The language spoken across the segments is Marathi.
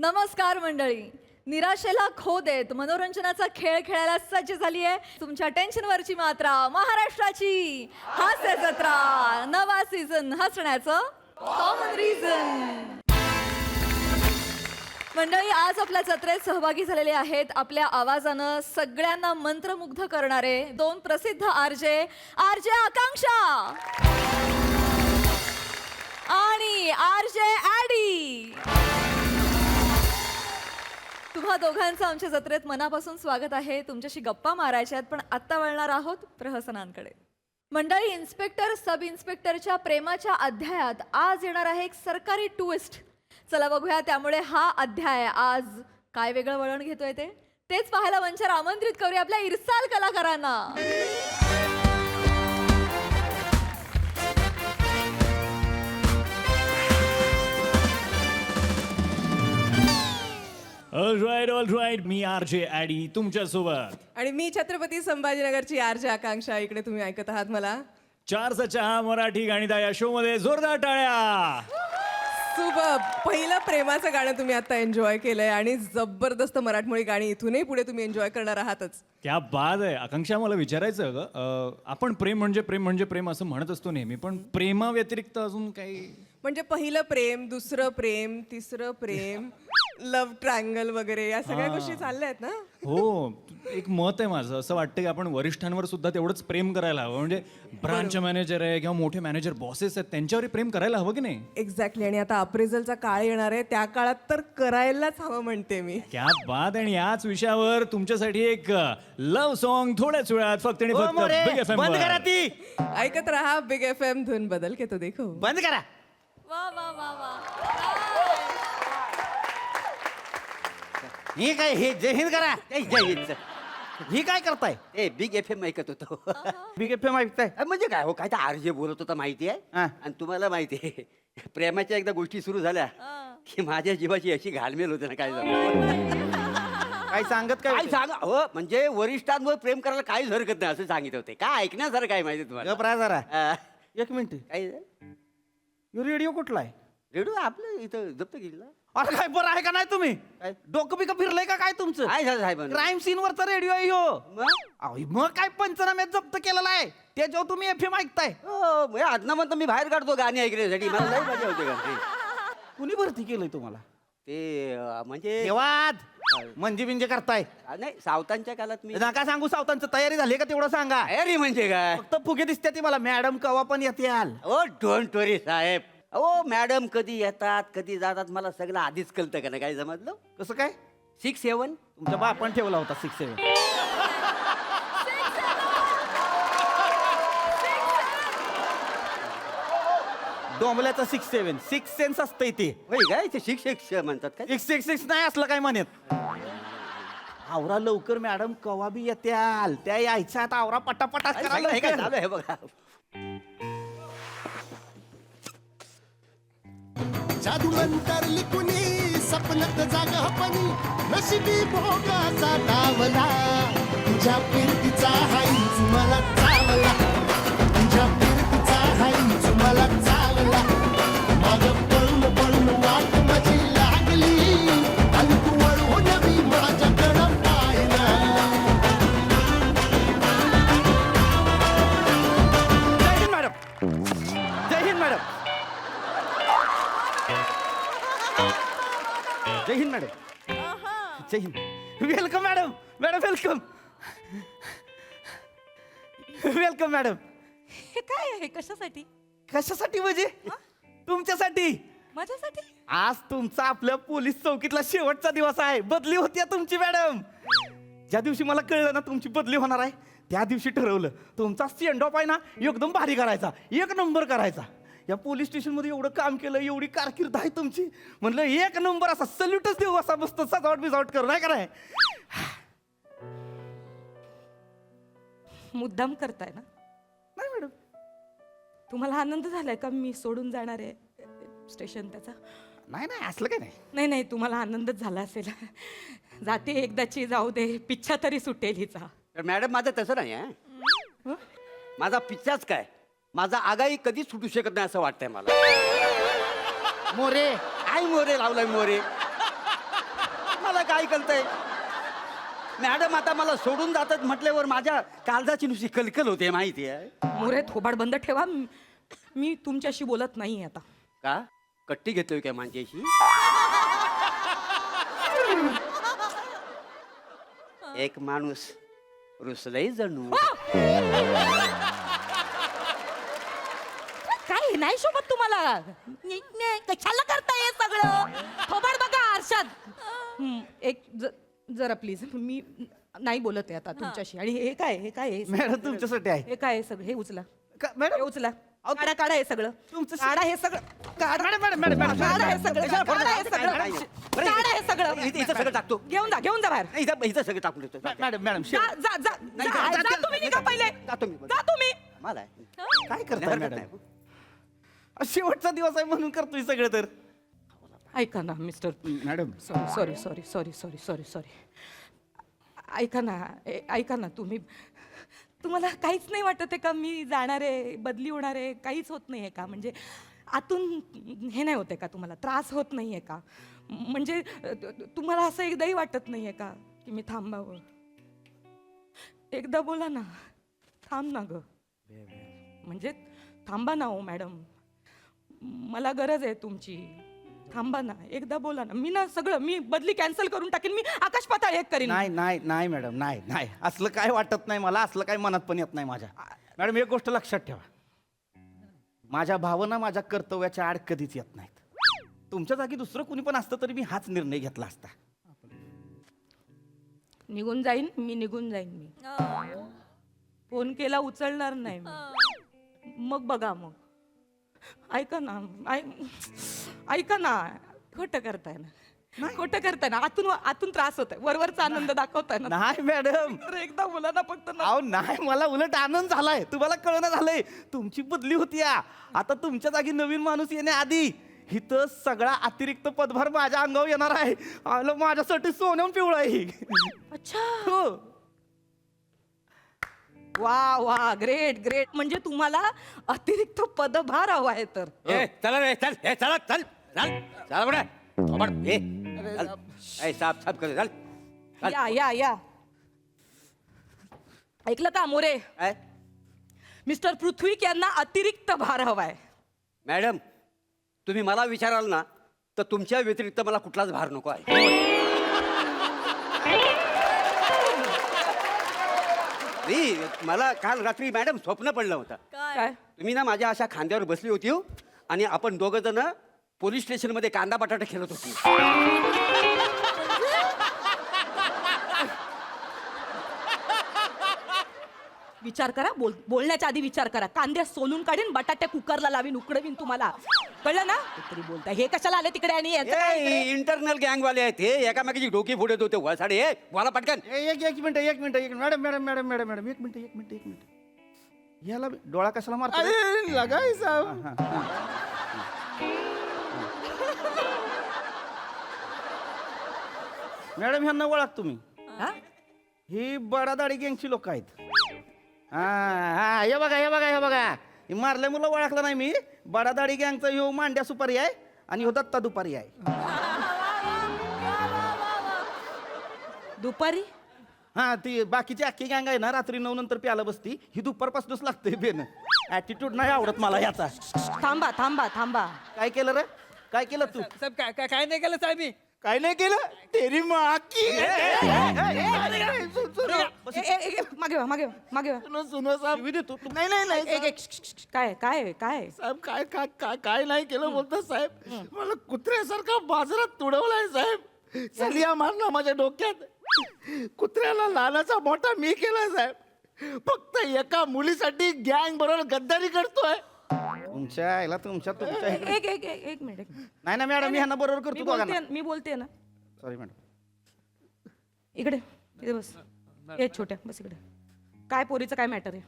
नमस्कार मंडळी. निराशेला खो देत मनोरंजनाचा खेळ खेळायला सज्ज झाली आहे तुमच्या टेन्शनवरची मात्रा महाराष्ट्राची हास्य जत्रा. नवा सीझन हसण्याचं कॉमन रिझन. मंडळी, आज आपल्या जत्रेत सहभागी झालेले आहेत आपल्या आवाजानं सगळ्यांना मंत्रमुग्ध करणारे दोन प्रसिद्ध आरजे आकांक्षा आणि आरजे ॲडी. तुम्हा दोघांचं आमच्या जत्रेत मनापासून स्वागत आहे. तुमच्याशी गप्पा मारायच्या आहेत, पण आत्ता वळणार आहोत प्रहसनांकडे. मंडळी, इन्स्पेक्टर सब इन्स्पेक्टरच्या प्रेमाच्या अध्यायात आज येणार आहे एक सरकारी ट्विस्ट. चला बघूया त्यामुळे हा अध्याय आज काय वेगळं वळण घेतोय तेच पाहायला मंचावर आमंत्रित करूया आपल्या इरसाल कलाकारांना. All right. मी आरजे ॲडी तुमच्या सोबत. आणि मी छत्रपती संभाजीनगरची आरजे आकांक्षा. इकडे तुम्ही ऐकत आहात मला. 4चा चहा मराठी गाणिता या शो मध्ये जोरदार टाळ्या. सुबह पहिलं प्रेमाचं गाणं तुम्ही आता एन्जॉय केलंय आणि जबरदस्त मराठमोळी गाणी इथूनही पुढे तुम्ही एन्जॉय करणार आहातच. क्या बाद आहे. आकांक्षा, मला विचारायचं आपण प्रेम म्हणजे प्रेम असं म्हणत असतो नेहमी, पण प्रेमा व्यतिरिक्त अजून काही म्हणजे पहिलं प्रेम, दुसरं प्रेम, तिसरं प्रेम, लव्ह ट्रायंगल वगैरे या सगळ्या गोष्टी चालल्या आहेत ना. हो, एक मत आहे माझं. असं वाटतं की आपण वरिष्ठांवर सुद्धा तेवढंच प्रेम करायला हवं. म्हणजे ब्रांच मॅनेजर आहे किंवा मोठे मॅनेजर बॉसेस आहेत त्यांच्यावर प्रेम करायला हवं की नाही. एक्झॅक्टली. आणि आता अप्रेझलचा काळ येणार आहे, त्या काळात तर करायलाच हवं म्हणते मी. क्या बात. आणि याच विषयावर तुमच्यासाठी एक लव्ह सॉन्ग थोड्याच वेळात फक्त आणि फक्त बिग एफएम बंद करा वर. ती. ऐकत रहा बिग FM. धुन बदल के तो देखो. बंद करा. वा वा वा वा. हे काय, हे जय हिंद करा. जय हिंद. ही काय करताय? ए बिग FM ऐकत होतो. बिग FM ऐकताय? म्हणजे काय हो, काय तर आरजे बोलत होता माहिती आहे. हा. आणि तुम्हाला माहिती आहे, प्रेमाच्या एकदा गोष्टी सुरू झाल्या की माझ्या जीवाची अशी घालमेल होते ना. काय झालं काय सांगत काय काय होते? सांगा हो. म्हणजे वरिष्ठांवर प्रेम करायला काहीच हरकत नाही असं सांगित होते. काय ऐकण्यासारखं काय माहिती तुम्हाला? गप राहा जरा. हा. एक मिनिट. काय रेडिओ कुठला आहे? रेडिओ आपलं इथं जप्त केला. अरे काय बरं आहे का नाही तुम्ही? काय? डोकं बिकं फिरलंय का काय तुमचं? काय झालं साहेब? क्राईम सीन वरचा रेडिओ आहे ह्यो. मग? अहो, मग काय पंचनाम्यात जप्त केलेला आहे त्याच्यावर तुम्ही FM ऐकताय? हो, म्हणजे आदना म्हणतो मी बाहेर काढतो गाणी ऐकण्यासाठी. मला लई मजा होते गाणी. कुणी भरती केलंय तुम्हाला? ते म्हणजे वाद म्हणजे करताय? नाही, सावतांच्या काळात मी नका सांगू. सावतांचं तयारी झाली का तेवढं सांगा. अरे म्हणजे काय. फक्त फुगे दिसते ती मला. मॅडम कवा पण येते आल. Oh don't worry Saheb. O madam कधी येतात कधी जातात मला सगळं आधीच कळतं का ना. काय समजलं? कसं काय? 6-7 तुमच्या बापान ठेवला होता 6-7. डोंबल्याचा 6-7 6 सेन्स असतं इथे. होय काय ते शिक्षक म्हणतात काय? 6 नाही असलं काय म्हणत. आवरा लवकर मॅडम कवा बी येत्याल. त्या यायच्या आता आवरा पटापटा काय करा चालू आहे, काय लवकर. चालू आहे बघा. जादू अंतरली कुणी सपनत जागा पणी नशिबी भोगाचा डावला. तुझ्या फिरतीचा हाईच मला चावला. तुझ्या फिरतीचा हाईच मला चावला. मग पळून पळून वाट माझी लागली आणि तू वळून मी माझ्याकडं पाहिला. जय हिंद मॅडम. जय हिंद मॅडम. जय हिंद मॅडम. जय Hind. Welcome madam. Madam welcome. Welcome madam. हे काय आहे? कशासाठी? कशासाठी म्हणजे? तुमच्यासाठी. माझ्यासाठी? आज तुमचा आपल्या पोलीस चौकीतला शेवटचा दिवस आहे. बदली होती तुमची मॅडम. ज्या दिवशी मला कळलं ना तुमची बदली होणार आहे त्या दिवशी ठरवलं तुमचा सेंड ऑफ आहे ना एकदम भारी करायचा. 1 नंबर करायचा. या पोलीस स्टेशन मध्ये एवढं काम केलं, एवढी कारकीर्द आहे तुमची. म्हणलं 1 नंबर असा सल्यूटच देऊ. असा मस्त सजावट बिजावट करू नाही कराय. मुद्दाम करताय ना? नाही मॅडम. तुम्हाला आनंद झालाय का मी सोडून जाणार आहे स्टेशन त्याचा? नाही नाही असलं काय नाही. नाही नाही, तुम्हाला आनंदच झाला असेल. जाते एकदाची, जाऊ दे, पिच्छा तरी सुटेल हिचा. तर मॅडम माझं तसं नाही आहे. माझा पिच्चाच काय, माझा आगाई कधीच सुटू शकत नाही असं वाटतंय मला. मोरे. काय मोरे लावलाय मोरे? काय करताय मॅडम? आता मला सोडून जातात म्हटल्यावर माझ्या काळजाची नुसती कलकल होते माहिती आहे मोरे थोबाड बंद ठेवा. मी तुमच्याशी बोलत नाही आता. का? कट्टी घेतोय काय माझ्याशी? एक माणूस रुसलंय जणू. काय नाही शोभत तुम्हाला? कशाला करताय हे सगळं? थोबाड बघा आरशात. जरा प्लीज, मी नाही बोलत आहे आता तुमच्याशी. आणि हे काय आहे? मॅडम तुमच्यासाठी आहे. हे काय आहे सगळं? हे उचला, मॅडम हे उचला. काढा हे सगळं. तुमचं काढा हे सगळं. काढा हे सगळं. काढा हे सगळं. इथं सगळं टाकतो. घेऊन जा बाहेर. इथं सगळं टाकून देतो. मॅडम जा तुम्ही निघा पहिले. जातो मी. जा तुम्ही. मला काय करताय मॅडम? शेवटचा दिवस आहे म्हणून करतोय सगळं. तर ऐका ना मिस्टर. Madam sorry. ऐका ना तुम्हाला काहीच नाही वाटत आहे का? मी जाणार आहे, बदली होणार आहे, काहीच होत नाही आहे का? म्हणजे आतून हे नाही होते का तुम्हाला? त्रास होत नाही आहे का? म्हणजे तुम्हाला असं एकदाही वाटत नाही आहे का की मी थांबावं? एकदा बोला ना, थांब ना ग. म्हणजे थांबा ना हो मॅडम, मला गरज आहे तुमची. थांबा ना, एकदा बोला ना. मी बदली कॅन्सल करून टाकेन. मी आकाश पाताळ एक करीन. नाही मॅडम, नाही असलं काय वाटत नाही मला. असलं काय मनात पण येत नाही माझ्या. मॅडम एक गोष्ट लक्षात ठेवा, माझ्या भावना माझ्या कर्तव्याच्या आड कधीच येत नाहीत. तुमच्या जागी दुसरं कुणी पण असतं तरी मी हाच निर्णय घेतला असता. निघून जाईन मी. फोन केला उचलणार नाही मी. मग बघा मग. ऐका ना, खोटं करताय ना. आतून त्रास होत आहे. वरवरचा आनंद दाखवताय ना. नाही मॅडम, तर एकदा बोला ना फक्त ना. अहो नाही, मला उलट आनंद झालाय. तुम्हाला कळणं झालंय, तुमची बदली होती या. आता तुमच्या जागी नवीन माणूस येण्याआधी इथं सगळा अतिरिक्त पदभार माझ्या अंगावर येणार आहे. आलं माझ्यासाठी सोन्याहून पिवळं आहे. अच्छा, हो. वा ग्रेट. म्हणजे तुम्हाला अतिरिक्त पदभार हवा आहे तर. चला रे, चल बडा. साफ कर. चल. या ऐकलं का मोरे? काय? मिस्टर पृथ्वीक यांना अतिरिक्त भार हवाय. मॅडम, तुम्ही मला विचाराल ना तर तुमच्या व्यतिरिक्त मला कुठलाच भार नको आहे. मला काल रात्री मॅडम स्वप्न पडलं होतं. काय? तुम्ही ना माझ्या अशा खांद्यावर बसली होती हो, आणि आपण दोघं जण पोलीस स्टेशनमध्ये कांदा बटाटा खेळत होती. विचार करा, बोलण्याच्या आधी विचार करा. कांदे सोलून काढीन, बटाटे कुकरला लावीन, उकडवीन तुम्हाला. कळलं ना? तरी बोलताय हे कशाला आले तिकडे? आणि याचं काय इकडे? इंटरनल गँगवाले आहेत हे. एकामेकाची डोकी फोडत होते वसाडे. हे मला पटकन. एक मिनिट मॅडम एक मिनिट. याला डोळा कशाला मारतो? लगायचा. मॅडम ह्यांना ओळख तुम्ही? हा? ही बडादाडी गँगची लोक आहेत. हा हे बघा हे मारल्या मुलं ओळखलं नाही मी. बडादाडी गँगचा ह्यो मांड्या सुपारी आहे आणि ह्यो दत्ता दुपारी आहे. दुपारी? हा, ती बाकीची अख्खी गँग आहे ना, रात्री 9 नंतर प्याला बसती. ही दुपारपासूनच लागते बेन. ऍटिट्यूड नाही आवडत मला याचा. थांबा. काय केलं रे? काय केलं तू? साहेब काय नाही केलं साहेब मी. काय नाही केलं? तेरी माँ की. मागे वा. सुनो साहेब, काय? साहेब काय नाही केलं बोलता साहेब. मला कुत्र्यासारखा बाजारात तुडवलाय साहेब. चलिया मारला माझ्या डोक्यात. कुत्र्याला लहानाचा मोठा मी केला साहेब. फक्त एका मुलीसाठी गँग बरोबर गद्दारी करतोय. तुमच्या इकडे. एक मिनिट. नाही ना मॅडम, मी ह्यांना बरोबर करतो दोघांना. मी बोलते ना. Sorry madam. इकडे बस. हे छोट्या बस इकडे. काय पोरीचं काय मॅटर आहे?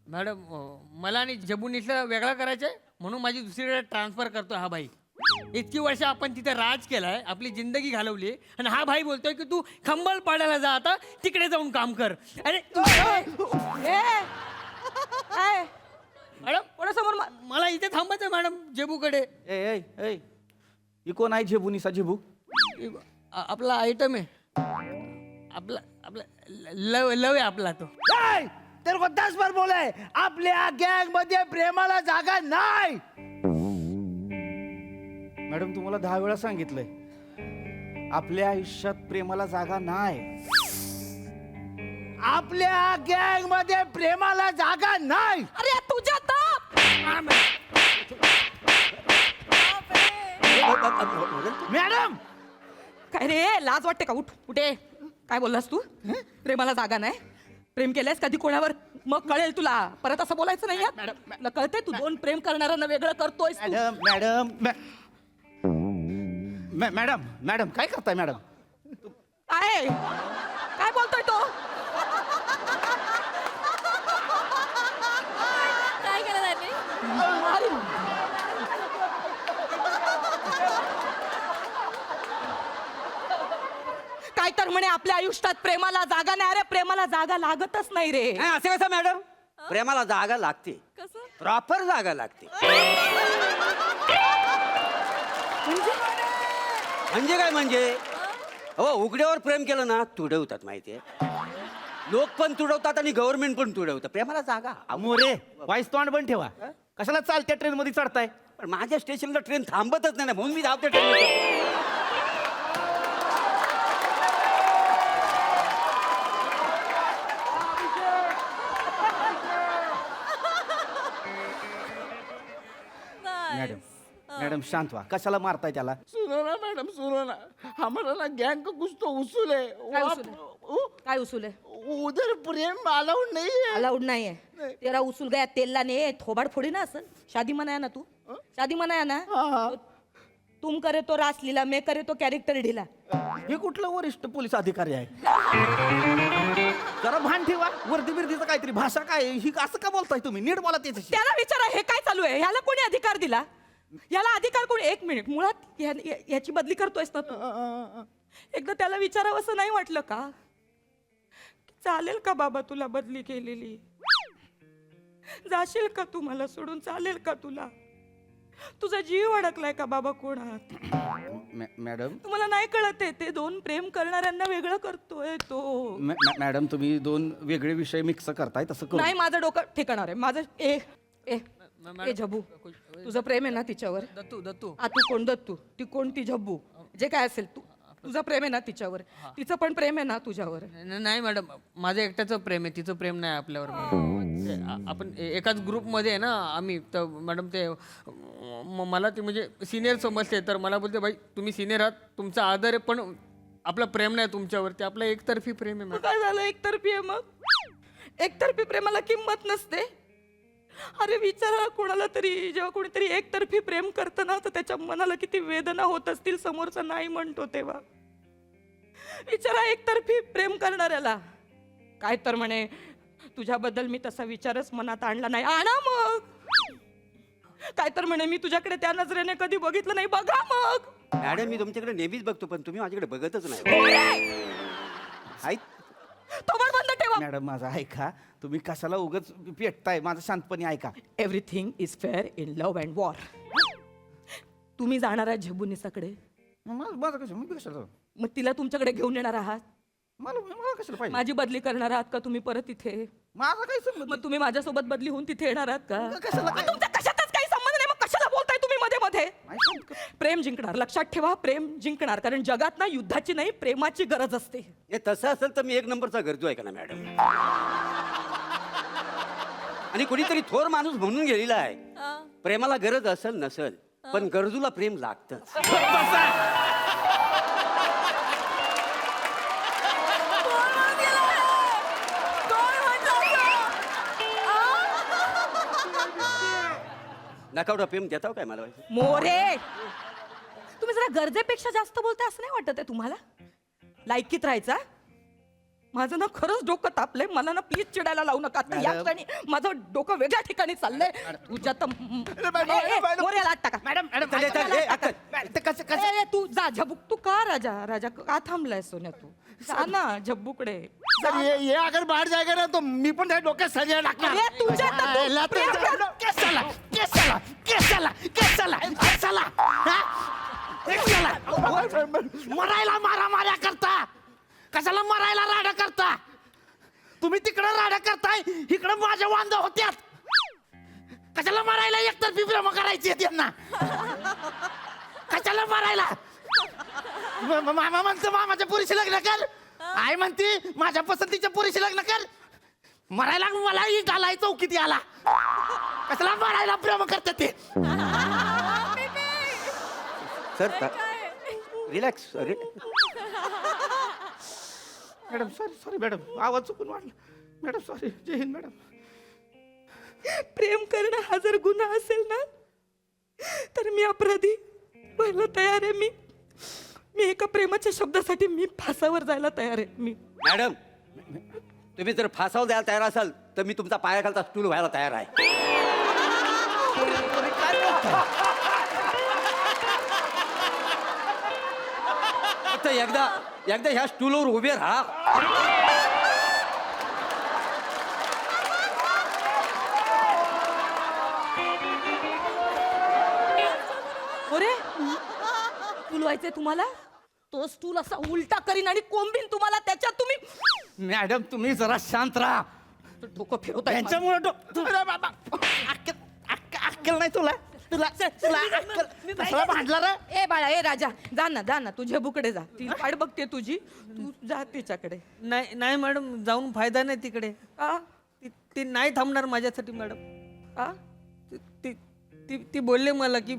मॅडम, मला आणि जबुनीसला वेगळा करायचं आहे म्हणून माझी दुसरीकडे ट्रान्सफर करतो हा भाई. इतकी वर्ष आपण तिथे राज केलाय, आपली जिंदगी घालवली, आणि हा भाई बोलतोय की तू खंबल पाडायला जा, आता तिकडे जाऊन काम कर. अरे मॅडम, कोणासमोर मला इथे थांबायचं मॅडम, जेबूकडे. ही कोण आहे झेबू? निसा झेबू? आपला आयटम आहे आपला आपला लव आहे आपला तो. काय तेरे को 10 बार बोला है आपल्या गँग मध्ये प्रेमाला जागा नाही. मॅडम तुम्हाला 10 वेळा सांगितलंय आपल्या आयुष्यात प्रेमाला जागा नाही. आपल्या गँग मध्ये प्रेमाला जागा नाही. अरे तुझ्या तर मॅडम काय रे लाज वाटते का? उठ उठे. काय बोललास तू? प्रेमाला जागा नाही? प्रेम केलंयस कधी कोणावर? मग कळेल तुला. परत असं बोलायचं नाही हं? तुला कळतंय तू 2 प्रेम करणाऱ्यांना वेगळं करतोयस तू. मॅडम मॅडम काय करताय मॅडम? काय काय बोलतोय तो? काय केलं त्यांनी? काय तर म्हणे आपल्या आयुष्यात प्रेमाला जागा नाही. अरे प्रेमाला जागा लागतच नाही रे. नाही असं कसं मॅडम? प्रेमाला जागा लागते, कसं? प्रॉपर जागा लागते. म्हणजे काय म्हणजे? हो उघड्यावर प्रेम केलं ना तुडवतात माहितीये. लोक पण तुडवतात आणि गव्हर्नमेंट पण तुडवतं. प्रेमाला जागा मोरे वाईस तोंड बंद ठेवा. कशाला चालत्या ट्रेन मध्ये चढताय? पण माझ्या स्टेशनला ट्रेन थांबतच नाही ना, म्हणून मी धावते ट्रेन. मॅडम मॅडम शांत व्हा. कशाला मारताय त्याला? सुनो ना मैडम सुनो ना हमारा ना गैंग का कुछ तो उसूल है वो काय आप- उसूल है? उ- काय उसूल आहे? उधर प्रेम अलाउड नहीं है. अलाउड नाही आहे. तेरा उसूल गया तेलला ने थोबाड फोडी ना असं. शादी मनाया ना तू? शादी मनाया ना? हाँ. तुम करे तो रासलीला, मैं करे तो कॅरेक्टर ढिला. हे कुठलं वरिष्ठ पोलीस अधिकारी आहे? जरा भान ठेवा. वर्दी बिर्दीचं काहीतरी भाषा काय आहे? ही असं का बोलताय तुम्ही? नीट बोला त्याच्याशी. त्याला विचारा हे काय चालू आहे? ह्याला कोणी अधिकार दिला? याला अधिकार कोणी? 1 मिनिट. मुळात याची बदली करतोयस ना तू? एकदा त्याला विचारावं असं नाही वाटलं का? चालेल का बाबा तुला बदली केलेली? जाशील का तू मला सोडून? चालेल का तुला? तुझा जीव अडकलाय का बाबा कोणात? मॅडम तुम्हाला नाही कळत आहे ते 2 प्रेम करणाऱ्यांना वेगळं करतोय तो. मॅडम तुम्ही 2 वेगळे विषय मिक्स करताय. तसं करू नाही माझं डोकं ठिकाणार आहे. माझं ए ए ए झबू तुझं प्रेम आहे ना तिच्यावर? दत्तू दत्तू आ तू कोण? दत्तू. ती कोण? ती झब्बू. जे काय असेल तू तुझं प्रेम आहे ना तिच्यावर? तिचं पण प्रेम आहे ना तुझ्यावर? नाही मॅडम माझं एकट्याचं प्रेम आहे, तिचं प्रेम नाही आपल्यावर. आपण एकाच ग्रुपमध्ये आहे ना आम्ही. तर मॅडम ते मला ती म्हणजे सिनियर समजते. तर मला बोलते भाई तुम्ही सिनियर आहात, तुमचा आदर आहे, पण आपलं प्रेम नाही तुमच्यावरती. आपलं एकतर्फी प्रेम आहे मग मॅडम. काय झालं? एकतर्फी आहे मग? एकतर्फी प्रेमाला किंमत नसते? अरे विचारा कोणाला तरी, जेव्हा कोणीतरी एकतर्फी प्रेम करतं ना तर त्याच्या मनाला किती वेदना होत असतील समोरचा नाही म्हणतो तेव्हा. विचारा एकतर्फी प्रेम करणाऱ्याला. काय तर म्हणे तुझ्याबद्दल मी तसा विचारच मनात आणला नाही. आणा मग. काय तर म्हणे मी तुझ्याकडे त्या नजरेने कधी बघितलं नाही. बघा मग. मॅडम मी तुमच्याकडे नेहमीच बघतो, पण तुम्ही माझ्याकडे बघतच नाही. हाय थोबाड बंद ठेवा. मॅडम माझं ऐका. तुम्ही कशाला उगाच पेटताय? माझं शांतपणे ऐका. Everything is fair in love and war. तुम्ही जाणार आहात झेबुनिसाकडे? माझं कसं? मी कशाला जाऊ? मग तिला तुमच्याकडे घेऊन येणार आहात? मला कशाला पाहिजे? माझी बदली करणार आहात का तुम्ही परत इथे? माझा काही संबंध मग तुम्ही माझ्यासोबत बदली होऊन तिथे येणार आहात का? कशाला काय? तुमचा कशातच काही संबंध नाही. मग कशाला बोलताय तुम्ही मध्ये मध्ये? प्रेम जिंकणार. लक्षात ठेवा प्रेम जिंकणार. कारण जगात ना युद्धाची नाही प्रेमाची गरज असते. हे तसं असेल तर मी 1 नंबरचा गरजू आहे का ना मॅडम. आणि कोणीतरी थोर माणूस म्हणून गेलेला आहे प्रेमाला गरज असेल नसेल पण गरजूला प्रेम लागतंच. नकावडा प्रेम देताव काय मला? मोरे तुम्ही जरा गरजेपेक्षा जास्त बोलताय असं नाही वाटत आहे तुम्हाला? लायकीत राहायचा. माझं ना खरंच डोकं तापलंय. मला ना प्लीज चिडायला लावू नका. आता या क्षणी माझं डोकं वेगळ्या ठिकाणी चाललंय. तुझ्या तर मोरे लाट टाका. मॅडम तू जा झबूक. तू का राजा राजा का थांबलाय सोन्या? तू जा ना झब्बूकडे. सर ये अगर बाहर जाएगा ना तो मी पण त्या डोक्यात सरिया टाकणार. अरे तुझ्या तर तू प्रेम कर. मरायला मारामाऱ्या करता कशाला मरायला राडा करता तुम्ही तिकडं राडा करताय इकडं माझ्या वांदा होत्यात कशाला मारायला एकतर्फी प्रेम करायची त्यांना कशाला मारायला मामा म्हणतो मामाच्या पुरीशी लग्न कर आई म्हणते माझ्या पसंतीच्या पुरीशी लग्न कर मरायला मला इट आलाय चौकीत आला कशाला मारायला प्रेम करतात ते sir relax madam sorry madam आवाज चुकून वाटला मॅडम सॉरी जय हिंद मॅडम प्रेम करणं हा जर गुन्हा असेल ना तर मी अपराधी व्हायला तयार आहे. मी एका प्रेमाच्या शब्दासाठी मी फासावर जायला तयार आहे. मी मॅडम तुम्ही जर फासावर द्यायला तयार असाल तर मी तुमचा पायाखालचा स्टूल व्हायला तयार आहे. फक्त एकदा ह्या स्टूलवर उभे राहा. अरे स्टूल व्हायचंय तुम्हाला तो स्टूल असा उलटा करीन आणि कोंबीन तुम्हाला त्याच्यात तुम्ही मॅडम तुम्ही जरा शांत राहा डोकं फिरवताय माझं. त्यांच्यामुळे अक्कल नाही तुला तुला कशाला भांडला रे ए बाळा ए राजा जा ना तुझ्या बुकडे जा ती वाट बघते तुझी तू जा तिच्याकडे. नाही नाही मॅडम जाऊन फायदा नाही तिकडे. आ ती नाही थांबणार माझ्यासाठी मॅडम. आ ती ती ती बोलले मला की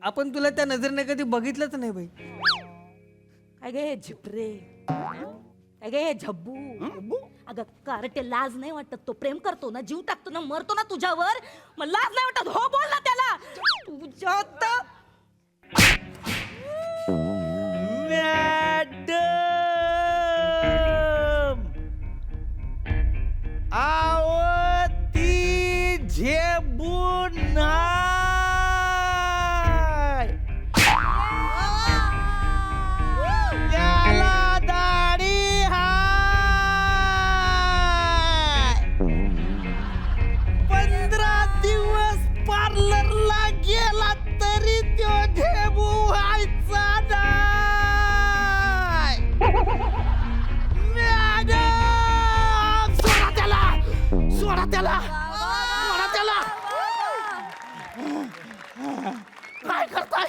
आपण तुला त्या नजरेने कधी बघितलंच नाही बाई. काय गे झिपरे काय गे झब्बू अगं कारटे लाज नाही वाटत तो प्रेम करतो ना जीव टाकतो ना मरतो ना तुझ्यावर मग लाज नाही वाटत हो बोल ना त्याला तुझ्यात मॅडम आवती झेबून त्याला दाढी हाय 15 दिवस पार्लरला गेला तरी तो झेबू व्हायचा नाही मॅडम सोडा त्याला सोडा त्याला सोडा त्याला काय करताय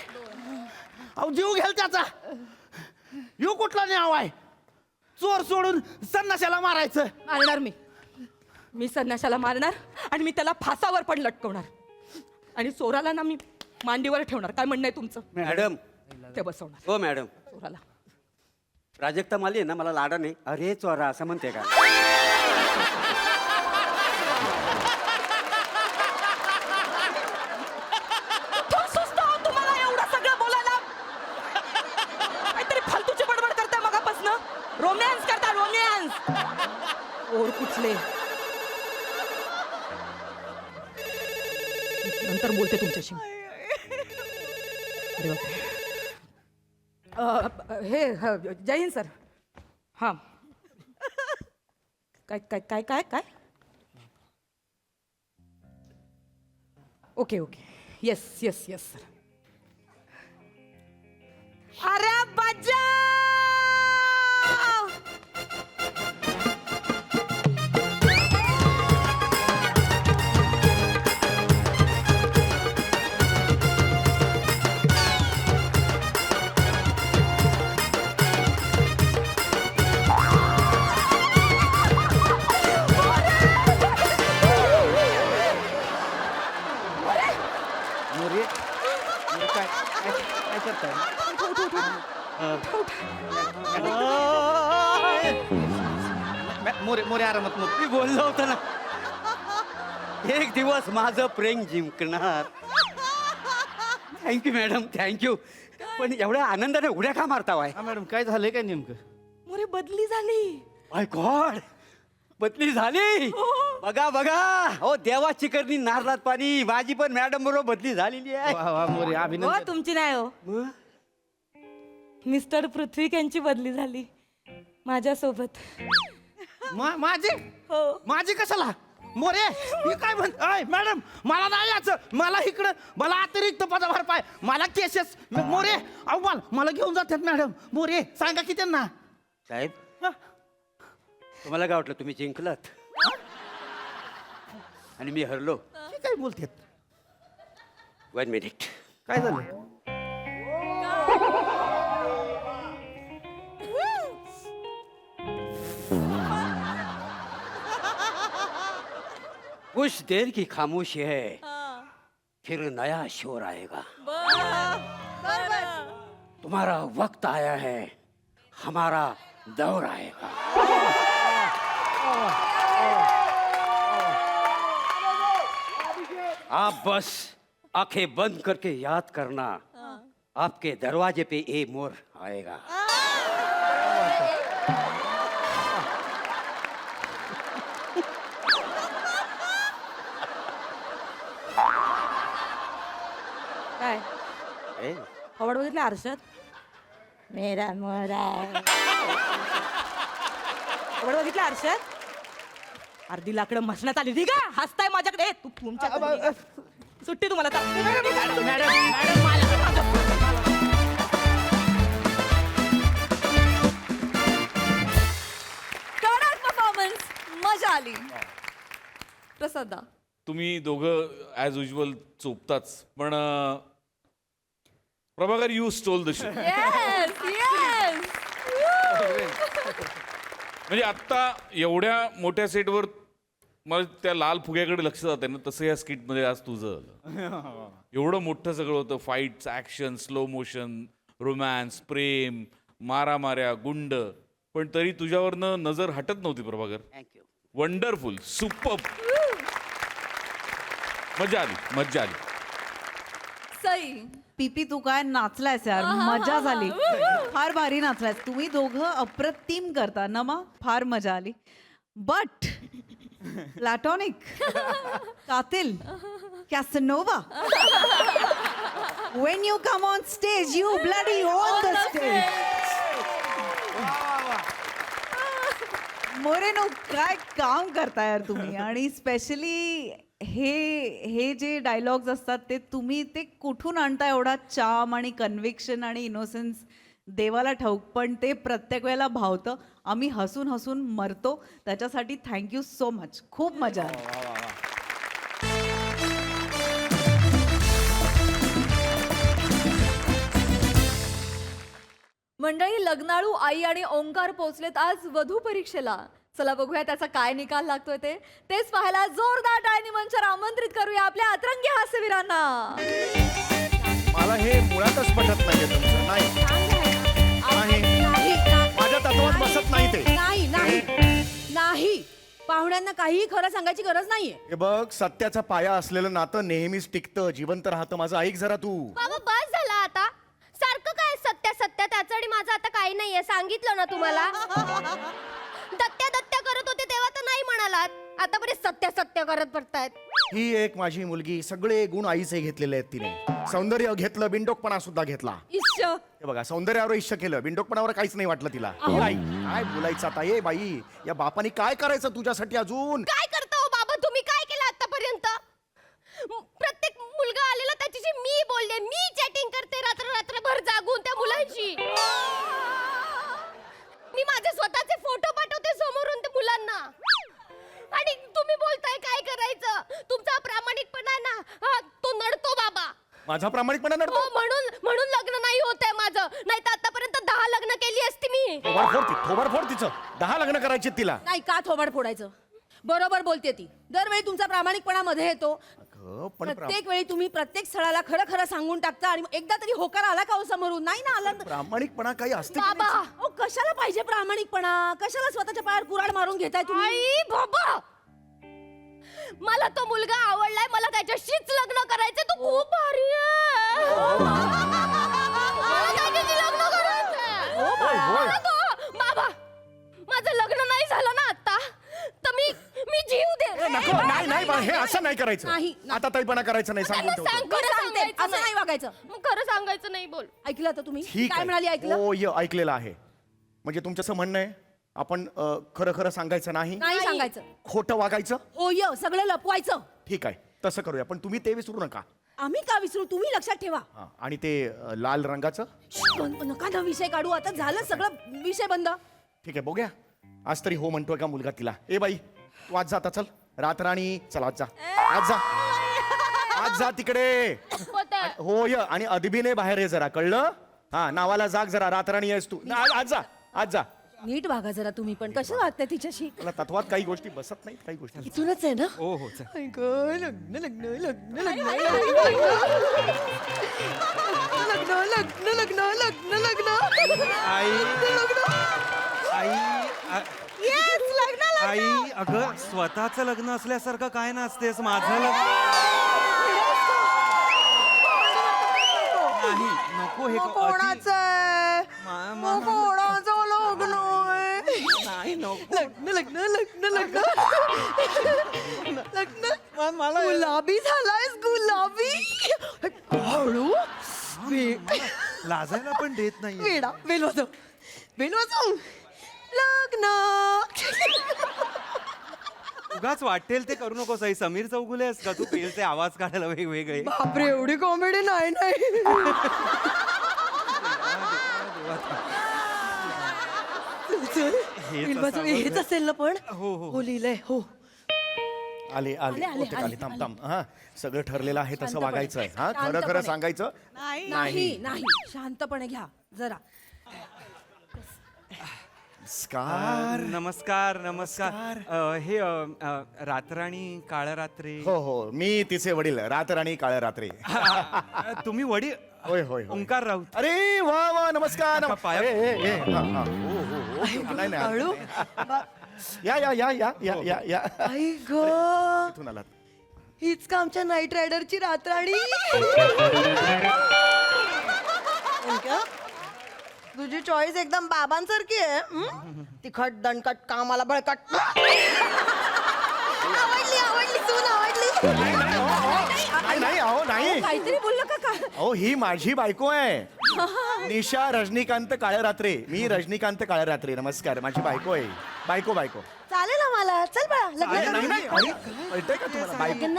अहो जीव घेल त्याचा यो कुठला न्याव आहे चोर सोडून संन्याशाला मारायचं मारणार मी संन्याशाला मारणार आणि मी त्याला फासावर पण लटकवणार आणि चोराला ना मी मांडीवर ठेवणार. काय म्हणणं आहे तुमचं? मॅडम ते बसवणार हो मॅडम चोराला. प्राजक्ता माली आहे ना मला लाडा नाही अरे चोरा असं म्हणते का. खूप सुस्त आहो तुम्हाला एवढं सगळं बोलायला. काहीतरी फालतूची बडबड करताय मगापासनं. रोमॅन्स करता रोमॅन्स ओर कुठले नंतर बोलते तुमच्याशी. अरे बापरे. जय हिंद सर. हां काय काय काय काय काय ओके येस सर. अरे बजा मोरे काय काय करताय मोरे मोरे आरामात मोरे मी बोललो होतो ना एक दिवस माझं प्रेम जिंकणार. Thank you madam thank you. पण एवढ्या आनंदाने उड्या का मारता वाय. हा मॅडम काय झालंय काय नेमकं मोरे बदली झाली. माय गॉड बदली झाली. बघा बघा हो देवाची करणी नारळात पाणी. माझी पण मॅडम बरोबर बदली झालेली आहे. वा वा मोरे हो अभिनंदन तुमची नाही हो मग? मिस्टर पृथ्वीक यांची बदली झाली माझ्यासोबत. माझे हो माझे कशाला मोरे मी काय म्हण अय मॅडम मला नाही यायचं मला इकडं मला अतिरिक्त पदभार पाय मला केसेस मोरे अहो मला घेऊन जातात मॅडम मोरे सांगा की त्यांना साहेब हा? तुम्हाला काय वाटलं तुम्ही जिंकलात आणि मी हरलो? हे काय बोलतात 1 मिनिट. काय झालं कुछ देर की खामोशी है फिर नया शोर आएगा. तुम्हारा वक्त आया है हमारा दौर आएगा. आप बस आंखें बंद करके याद करना आपके दरवाजे पे ए मोर आएगा. काय ए, आवड बघितलं आरशात मेरा मोरा आवड बघितलं आरशात अर्धी लाकडं मसण्यात आली ठीक आहे हसताय माझ्याकडे तू तुमच्या सुट्टी तुम्हाला कडक परफॉर्मन्स मजा आली. प्रसादा तुम्ही दोघं ॲज युजल चोपताच पण Prabhakar you stole the show. Yes yes म्हणजे आत्ता एवढ्या मोठ्या सेटवर मला त्या लाल फुग्याकडे लक्ष जाते ना तसं या स्किटमध्ये आज तुझं झालं. एवढं मोठं सगळं होतं fights action slow motion romance प्रेम मारामाऱ्या गुंड पण तरी तुझ्यावरनं नजर हटत नव्हती प्रभाकर. थँक्यू. वंडरफुल सुपर मजा आली मजा आली. सई पीपी तू काय नाचलायस यार मजा झाली फार भारी नाचलायस तुम्ही दोघं अप्रतिम करता नमा फार मजा आली बट प्लॅटॉनिक कातिल कॅसनोवा when you come on stage you bloody own the stage Moreno काय काम करता यार तुम्ही आणि स्पेशली हे जे डायलॉग्स असतात ते तुम्ही ते कुठून आणता एवढा चाम आणि कन्व्हिक्शन आणि इनोसेन्स देवाला ठाऊक पण ते प्रत्येक वेळेला भावतं आम्ही हसून हसून मरतो त्याच्यासाठी थँक्यू सो मच खूप मजा आली. मंडळी लग्नाळू आई आणि ओंकार पोचलेत आज वधू परीक्षेला. चला बघूया त्याचा काय निकाल लागतोय तेच पाहायला जोरदार टाळ्यांनी मंचावर आमंत्रित करूया आपल्या अतरंगी हास्यवीरांना. मला हे मुळातच पटत नाहीये तुमचं नाही माझ्या तत्वात बसत नाही ते. नाही नाही नाही पाहुण्यांना काहीही खरं सांगायची गरज नाहीये. हे बघ सत्याचा पाया असलेलं नातं नेहमीच टिकतं जिवंत राहतं. माझं ऐक जरा तू. बाबा बस झाला आता सारखं काय सत्य सत्य त्याचं आणि माझं आता काही नाहीये सांगितलं ना तुम्हाला. दत्त्या दत्त्या करत होते तेव्हा तर नाही म्हणालात आता बरे सत्य सत्य करत पडतायत. ही एक माझी मुलगी सगळे गुण आईचे घेतलेले आहेत तिने. सौंदर्य घेतलं बिंडोकपणा सुद्धा घेतला. हे बघा सौंदर्यावर इश्य केलं बिंडोकपणावर काहीच नाही वाटलं तिला. आई, काय बोलायचं आता ये बाई या बापाने काय करायचं तुझ्यासाठी अजून. काय करता हो बाबा तुम्ही काय केलं आतापर्यंत. प्रत्येक मुलगा आलेला त्याच्याशी मी बोलले मी चॅटिंग करते रात्र रात्रभर जागून त्या मुलांशी. मी माझे स्वतःचे फोटो पाठवते समोरून त्या मुलांना आणि तुम्ही बोलताय काय करायचं. तुमचा प्रामाणिकपणा ना तो नडतो बाबा. माझा प्रामाणिकपणा नडतो. हो म्हणून लग्न नाही होतंय माझं नाही तर आतापर्यंत 10 लग्न केली असती मी. थोबाड फोड तिचं 10 लग्न करायचे तिला. नाही का थोबाड फोडायचं बरोबर बोलते ती. दरवेळी तुमचा प्रामाणिकपणा मध्ये येतो. प्रत्येक वेळी तुम्ही प्रत्येक स्थळाला खरं खरं सांगून टाकता आणि एकदा तरी होकार आला का हो समोरून. नाही ना आला प्रामाणिकपणा काही असते की बाबा नाही? अहो कशाला पाहिजे प्रामाणिकपणा. कशाला स्वतःच्या पायावर कुऱ्हाड मारून घेताय तुम्ही. आई बाबा मला तो मुलगा आवडलाय मला त्याच्याशीच लग्न करायचंय. तो खूप भारी आहे. मला त्याच्याशी लग्न करायचंय. मला तो- बाबा माझं लग्न नाही झालं ना आता तर मी जीव दे. नको नाही बा, हे असं नाही करायचं. नाही. आता तैपणा करायचं नाही सांगून ठेवतो. खरं सांगायचं असं नाही वागायचं. मग खरं सांगायचं नाही बोल. ऐकलं तर तुम्ही ठीक काय म्हणाली आहे ऐकलं. हो ऐकलेलं आहे. म्हणजे तुमचं असं म्हणणं आहे आपण खरं खरं सांगायचं नाही, नाही सांगायचं. खोटं वागायचं. होय सगळं लपवायचं. ठीक आहे, तसं करूया. पण तुम्ही ते विसरू नका. आम्ही का विसरू, तुम्ही लक्षात ठेवा. हा, आणि ते लाल रंगाचं. नका ना विषय काढू, आता झालं सगळं, विषय बंद. ठीक आहे, बघूया आज तरी हो म्हणतोय का मुलगा तिला. ए बाई, तू आज जा आता, चल. रातराणी, चल आज जा, आज जा, आज जा तिकडे. हो य, आणि अदबीने बाहेर ये जरा, कळलं? हा, नावाला जाग जरा, रातराणी आहेस तू. आज जा, आज जा. नीट वागा जरा तुम्ही पण. कसं वागताय तिच्याशी? मला तत्वात काही गोष्टी बसत नाहीत, काही गोष्टी. इथूनच आहे ना? हो हो चल. आई गं, लग्न लग्न लग्न लग्न लग्न लग्न लग्न लग्न लग्न आई येस लग्न आई अगं स्वतःचं लग्न असल्यासारखं काय नसतेस. माझं लग्न नाही, नको हे कोणाचं कोणाचं लग्न नाही, नको. लग्न लग्न लग्न लग्न लग्न मला गुलाबी झालायस, गुलाबी. हळू लाजायला पण देत नाही. वेडा बेल वाजव, बेल वाजव. लग्न उगाच वाटेल ते करू नकोस. आई समीर चौगुले आहेस का तू? पेलचे आवाज काढायला वेगवेगळे. बापरे, एवढी कॉमेडी नाही नाही. हेच बिल वाजव, हेच असेल ना पण. हो, हो. हो लिहिलंय. हो आले आले आले, होते, आले. थांब थांब. हा, सगळं ठरलेलं आहे, तसं शांतपणे. वागायचं आहे. हा, खरं खरं शांतपणे. सांगायचं नाही नाही, शांतपणे घ्या जरा. नमस्कार. नमस्कार नमस्कार. हे रातराणी काळ रात्री. हो हो, मी तिचे वडील, रातराणी काळ रात्री. तुम्ही वडील? होय होय होय. ओंकार राऊत. अरे वा वा, नमस्कार. आता पाया- ए, ए, ए, हा, हा. हो, हो, हो. नाही, नाही. या या या या या या या. आई ग, इथून आलात. हीच का आमच्या नाईट रायडरची रातराणी? तुझी चॉईस एकदम बाबांसारखी आहे. तिखट दणकट, कामाला बळकट. आवडली आवडली, सून आवडली. नाही नाही, अहो नाही. काहीतरी बोललं का काय? अहो, ही माझी बायको आहे, निशा रजनीकांत काळरात्रे. मी रजनीकांत काळरात्रे. नमस्कार, माझी बायको आहे. बायको बायको. चालेल आम्हाला. चल बाळा, लग्न नाही करू. नाही, अरे, कळतंय का तुम्हाला? बायको. लग्न.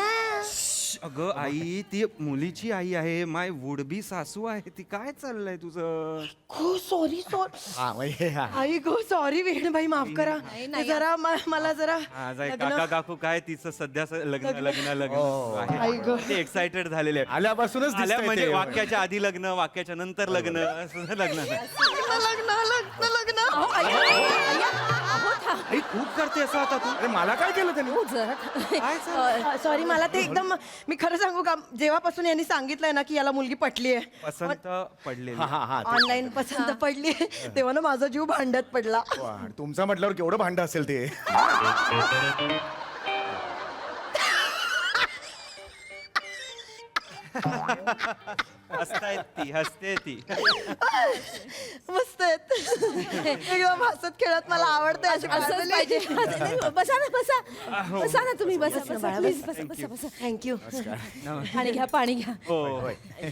अगं आई, ती मुलीची आई आहे. माय वुड बी सासू आहे ती. काय चाललंय तुझं? गो सॉरी सॉरी. हा, म्हणजे हा. आई गो सॉरी वेणबाई, माफ करा. जरा मला जरा आज आहे लग्न- काका काकू काय तिचं सध्या लग्न लग्न लग्न हो. आई गं. आहे. ते एक्साइटेड झालेले आहेत. आल्यापासूनच आल्या दिसतंय म्हणजे ते. वाक्याच्या आधी लग्न, वाक्याच्या नंतर लग्न, असं लग्न. लग्न लग्न लग्न. आई खूप करते असं आता तू. अरे, मला काय केलं त्यांनी? काय सॉरी, मला ते एकदम, मी खरं सांगू का, जेव्हापासून यांनी सांगितलंय ना की याला मुलगी पटली आहे, पसंत पडलेली. हा हा हा, ते. ऑनलाईन पसंत पडली, तेव्हा ना माझा जीव भांड्यात पडला. वा, तुमचं म्हटल्यावर केवढं भांडं असेल ते. हसतायत ती, हसते ती. मस्त आहेत. एकदम हसत खेळत मला आवडतं अशी पाहिजे. बसा ना, बसा बसा ना तुम्ही, बसा प्लीज, बसा बसा बसा. थँक्यू. पाणी घ्या, पाणी घ्या.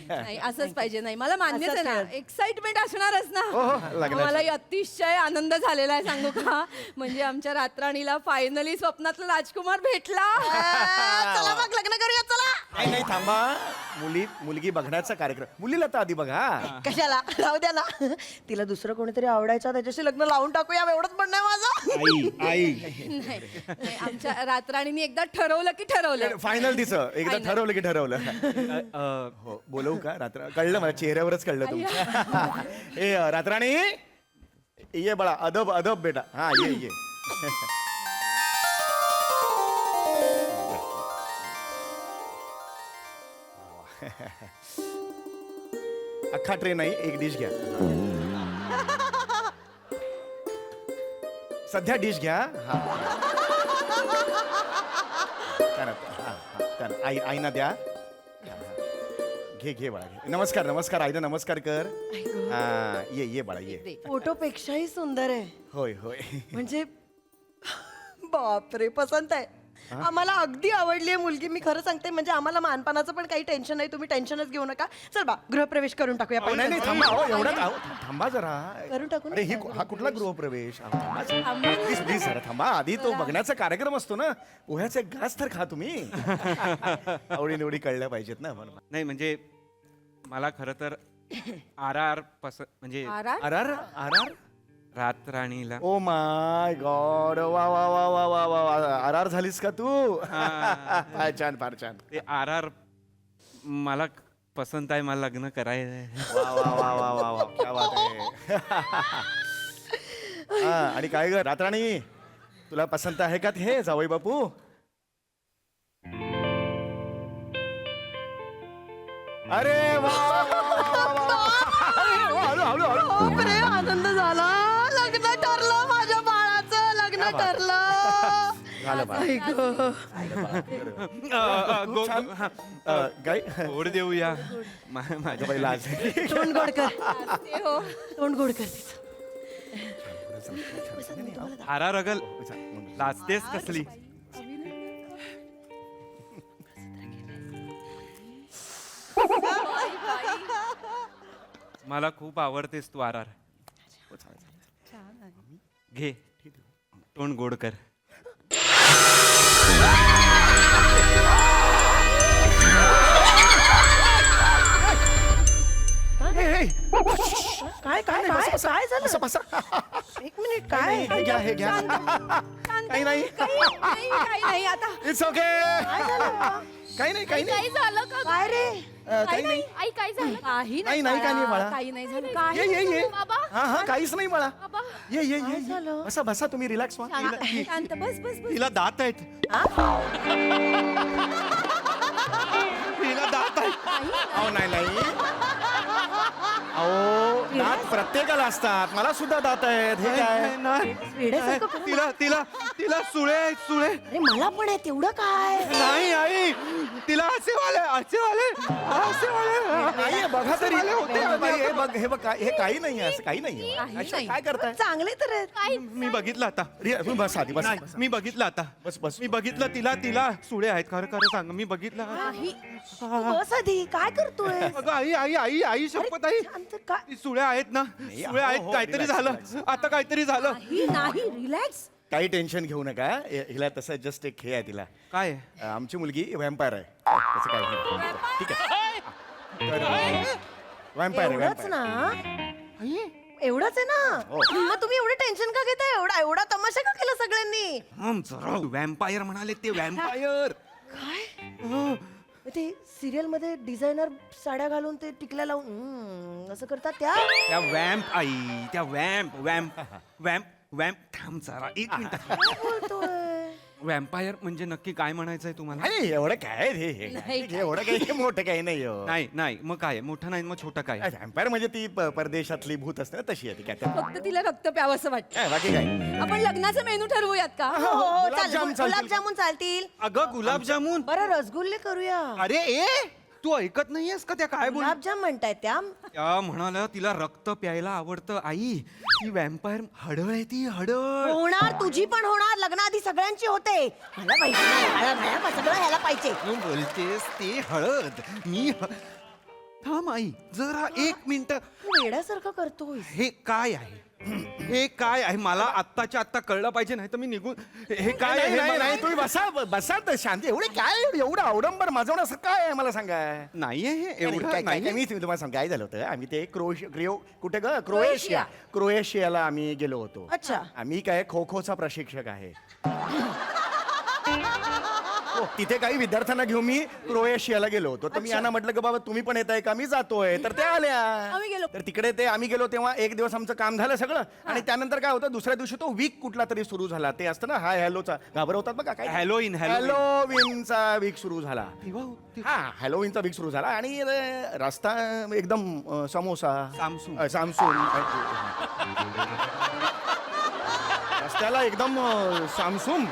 नाही, असंच पाहिजे. नाही, मला मान्यच आहे ना, एक्साइटमेंट असणारच ना. लग्नाची. मलाही अतिशय आनंद झालेला आहे, सांगू का. म्हणजे आमच्या रातराणीला फायनली स्वप्नातला राजकुमार भेटला. चला मग लग्न करूया, चला. नाही नाही, थांबा. मुलगी बघण्याचा कार्यक्रम. मुलीला तर आधी बघा. कशाला, राहू द्या ना. तिला दुसरं कोणीतरी आवडायचं, त्याच्याशी लग्न लावून टाकूया, एवढंच म्हणणं आहे माझं. नाही, आमच्या रातराणीने एकदा ठरवलं की ठरवलं. फायनल तिचं एकदा ठरवलं की ठरवलं. हो, बोलवू का? रात्र कळलं मला, चेहऱ्यावरच कळलं तुमच्या. ए रातराणी, ये बाळा, अदब अदब बेटा. हा, ये ये. अख्खा ट्रे नाही, एक डिश घ्या. सध्या डिश घ्या. हा. त्यानं, हा, हा, त्यानं. आईना द्या. हा, हा. घे घे बाळा, घे. नमस्कार नमस्कार, आईना नमस्कार कर. हा, ये ये बाळा, ये. फोटोपेक्षाही सुंदर आहे. होय होय. म्हणजे बापरे, पसंत आहे. आम्हाला अगदी आवडली आहे मुलगी. मी खरं सांगते, म्हणजे आम्हाला मानपानाचं पण काही टेन्शन नाही. तुम्ही टेन्शनच घेऊ नका. चल बा, गृहप्रवेश करून टाकूया नाही पहिले. नाही थांबा अहो, एवढ्यात अहो, थांबा जरा. करून टाकू ना. अरे हा कुठला गृहप्रवेश प्लीज प्लीज जरा थांबा. आधी तो बघण्याचा कार्यक्रम असतो ना. पोह्याचे घास तर खा तुम्ही. आवडी निवडी कळल्या पाहिजेत ना म्हणून. नाही म्हणजे मला खरं तर RR म्हणजे आर आर रातराणीला ओ माय गॉड वा वा वा वा वा वा आर आर झालीस का तू? फार छान फार छान. ते RR मला पसंत आहे, मला लग्न करायचं. वा वा वा वा वा वा क्या बात आहे. हा, आणि काय ग रातराणी, तुला पसंत आहे का हे जावई बापू? अरे वा वा, वा, वा, वा. हळू हळू हळू. बापरे, आनंद झाला. लग्न ठरलं, माझ्या बाळाचं लग्न ठरलं. झालं बा. आई गं. गाई गोड देऊया माझ्या बाई लाज. तोंड गोड कर. तोंड गोड कर तिचं. RR अगल लाजतेस कसली. मला खूप आवडतेस तू RR. घे तोंड गोड कर. काय काय काय काय झालं? बसा बसा. एक मिनिट, काय हे घ्या हे घ्या. काही नाही काही नाही आता. It's okay. काही नाही काही नाही. काय झालं का? काय रे? काही नाही. आई काय झालं? काही नाही नाही काही नाही बाळा. काही नाही झालं. ये काही ये ये. बाबा हा हा काहीच नाही बाळा. बाबा. ये ये ये झालं? बसा बसा तुम्ही रिलॅक्स व्हा. शांत बस बस बस. तिला दात आहेत. तिला दात आहेत. अहो नाही नाही अहो दात प्रत्येकाला असतात. मला सुद्धा दात आहेत. हे काय वेड्यासारखं करू तिला तिला तिला सुळे आहेत सुळे. अरे मला पण आहे तेवढं काय. नाही आई तिला असे वाले असे वाले असे वाले. नाही बघा तरी हे बघ हे बघ हे काही नाही असं काही नाही. अच्छा, काय करताय? चांगले तर आहेत. मी बघितलं आता. तुम्ही बस आधी बस नाही, मी बघितलं आता. बस बस. मी बघितलं तिला तिला सुळे आहेत. खरं खरं सांग मी बघितलं. तू बस आधी. काय करतोय? अगं आई आई आई आई शपथ आई शांत काय? ती सुळे आहेत ना सुळे आहेत. हो, काहीतरी relax, झालं relax. आता काहीतरी झालं. नाही रिलॅक्स. काही टेन्शन घेऊ नका. हिला तसं जस्ट एक हे आहे तिला. काय आमची मुलगी व्हॅम्पायर आहे. तसं काय नाही. ठीक आहे. तर व्हॅम्पायर एवढंच आहे. ना? एवढंच आहे ना? हो. मग तुम्ही एवढं टेन्शन का घेताय? एवढा एवढा तमाशा का केला सगळ्यांनी? व्हॅम्पायर म्हणाले ते व्हॅम्पायर. ते सिरियल मध्ये डिझायनर साड्या घालून ते टिकल्या लावून असं करतात त्या. त्या वॅम्प आई त्या वॅम्प वॅम्प वॅम्प वॅम्प थांब जरा एक मिनिट. काय बोलतोय? व्हॅम्पायर म्हणजे नक्की काय म्हणायचंय तुम्हाला? नाही एवढं काय हे एवढं काही मोठं काही नाही हो. नाही नाही मग काय मोठं नाही मग छोटं काय? व्हॅम्पायर म्हणजे ती परदेशातली भूत असते ना तशी आहे ती. काय त्यात फक्त तिला रक्त प्यावंसं वाटतं. काय बाकी काय. आपण लग्नाचा मेनू ठरवूयात का? हो, हो, गुलाबजाम चालतील. गुलाबजामुन चालतील. अगं गुलाबजामुन. बरं रसगुल्ले करूया. अरे ए तू ऐकत नाहीयेस का त्या काय बोल? गुलाबजाम म्हणताय त्या. त्या म्हणाल्या तिला रक्त प्यायला आवडतं. आई ती व्हॅम्पायर हडळ आहे ती हडळ. होणार, तुझी पण होणार. लग्नाआधी सगळ्यांची होते. मला पाहिजे, मला सगळं ह्याला पाहिजे. तू बोलतेस ते हळद मी थांब आई जरा एक मिनिट. तू वेड्यासारखं करतोय. हे काय आहे हे काय आहे मला आत्ताच्या आत्ता कळलं पाहिजे नाही तर मी निघून. हे काय आहे नाही नाही मला- नाही तुम्ही बसा बसा तर शांती. एवढे काय एवढं अवडंबर माजवणं असं काय आहे मला सांगा. नाहीये हे एवढं एवढं काय नाही. मी तुम्हाला सांग काय झालं होतं. आम्ही ते कुठे ग क्रोएशियाला आम्ही गेलो होतो. अच्छा. आम्ही काय खो खोचा प्रशिक्षक आहे. हो, तिथे काही विद्यार्थ्यांना घेऊन मी क्रोएशियाला गेलो होतो. तर मी यांना म्हटलं की बाबा तुम्ही पण येताय का? मी जातोय. तर ते आल्या. आम्ही गेलो. तर तिकडे ते आम्ही गेलो तेव्हा एक दिवस आमचं काम झालं सगळं. आणि त्यानंतर काय होतं दुसऱ्या दिवशी तो वीक कुठला तरी सुरू झाला. ते असतं ना हाय हॅलोचा घाबरवतात बघा काय. हॅलोविनचा वीक सुरू झाला. हा हॅलोविनचा वीक सुरू झाला आणि रस्ता एकदम समोसा सामसून रस्त्याला एकदम सामसूम.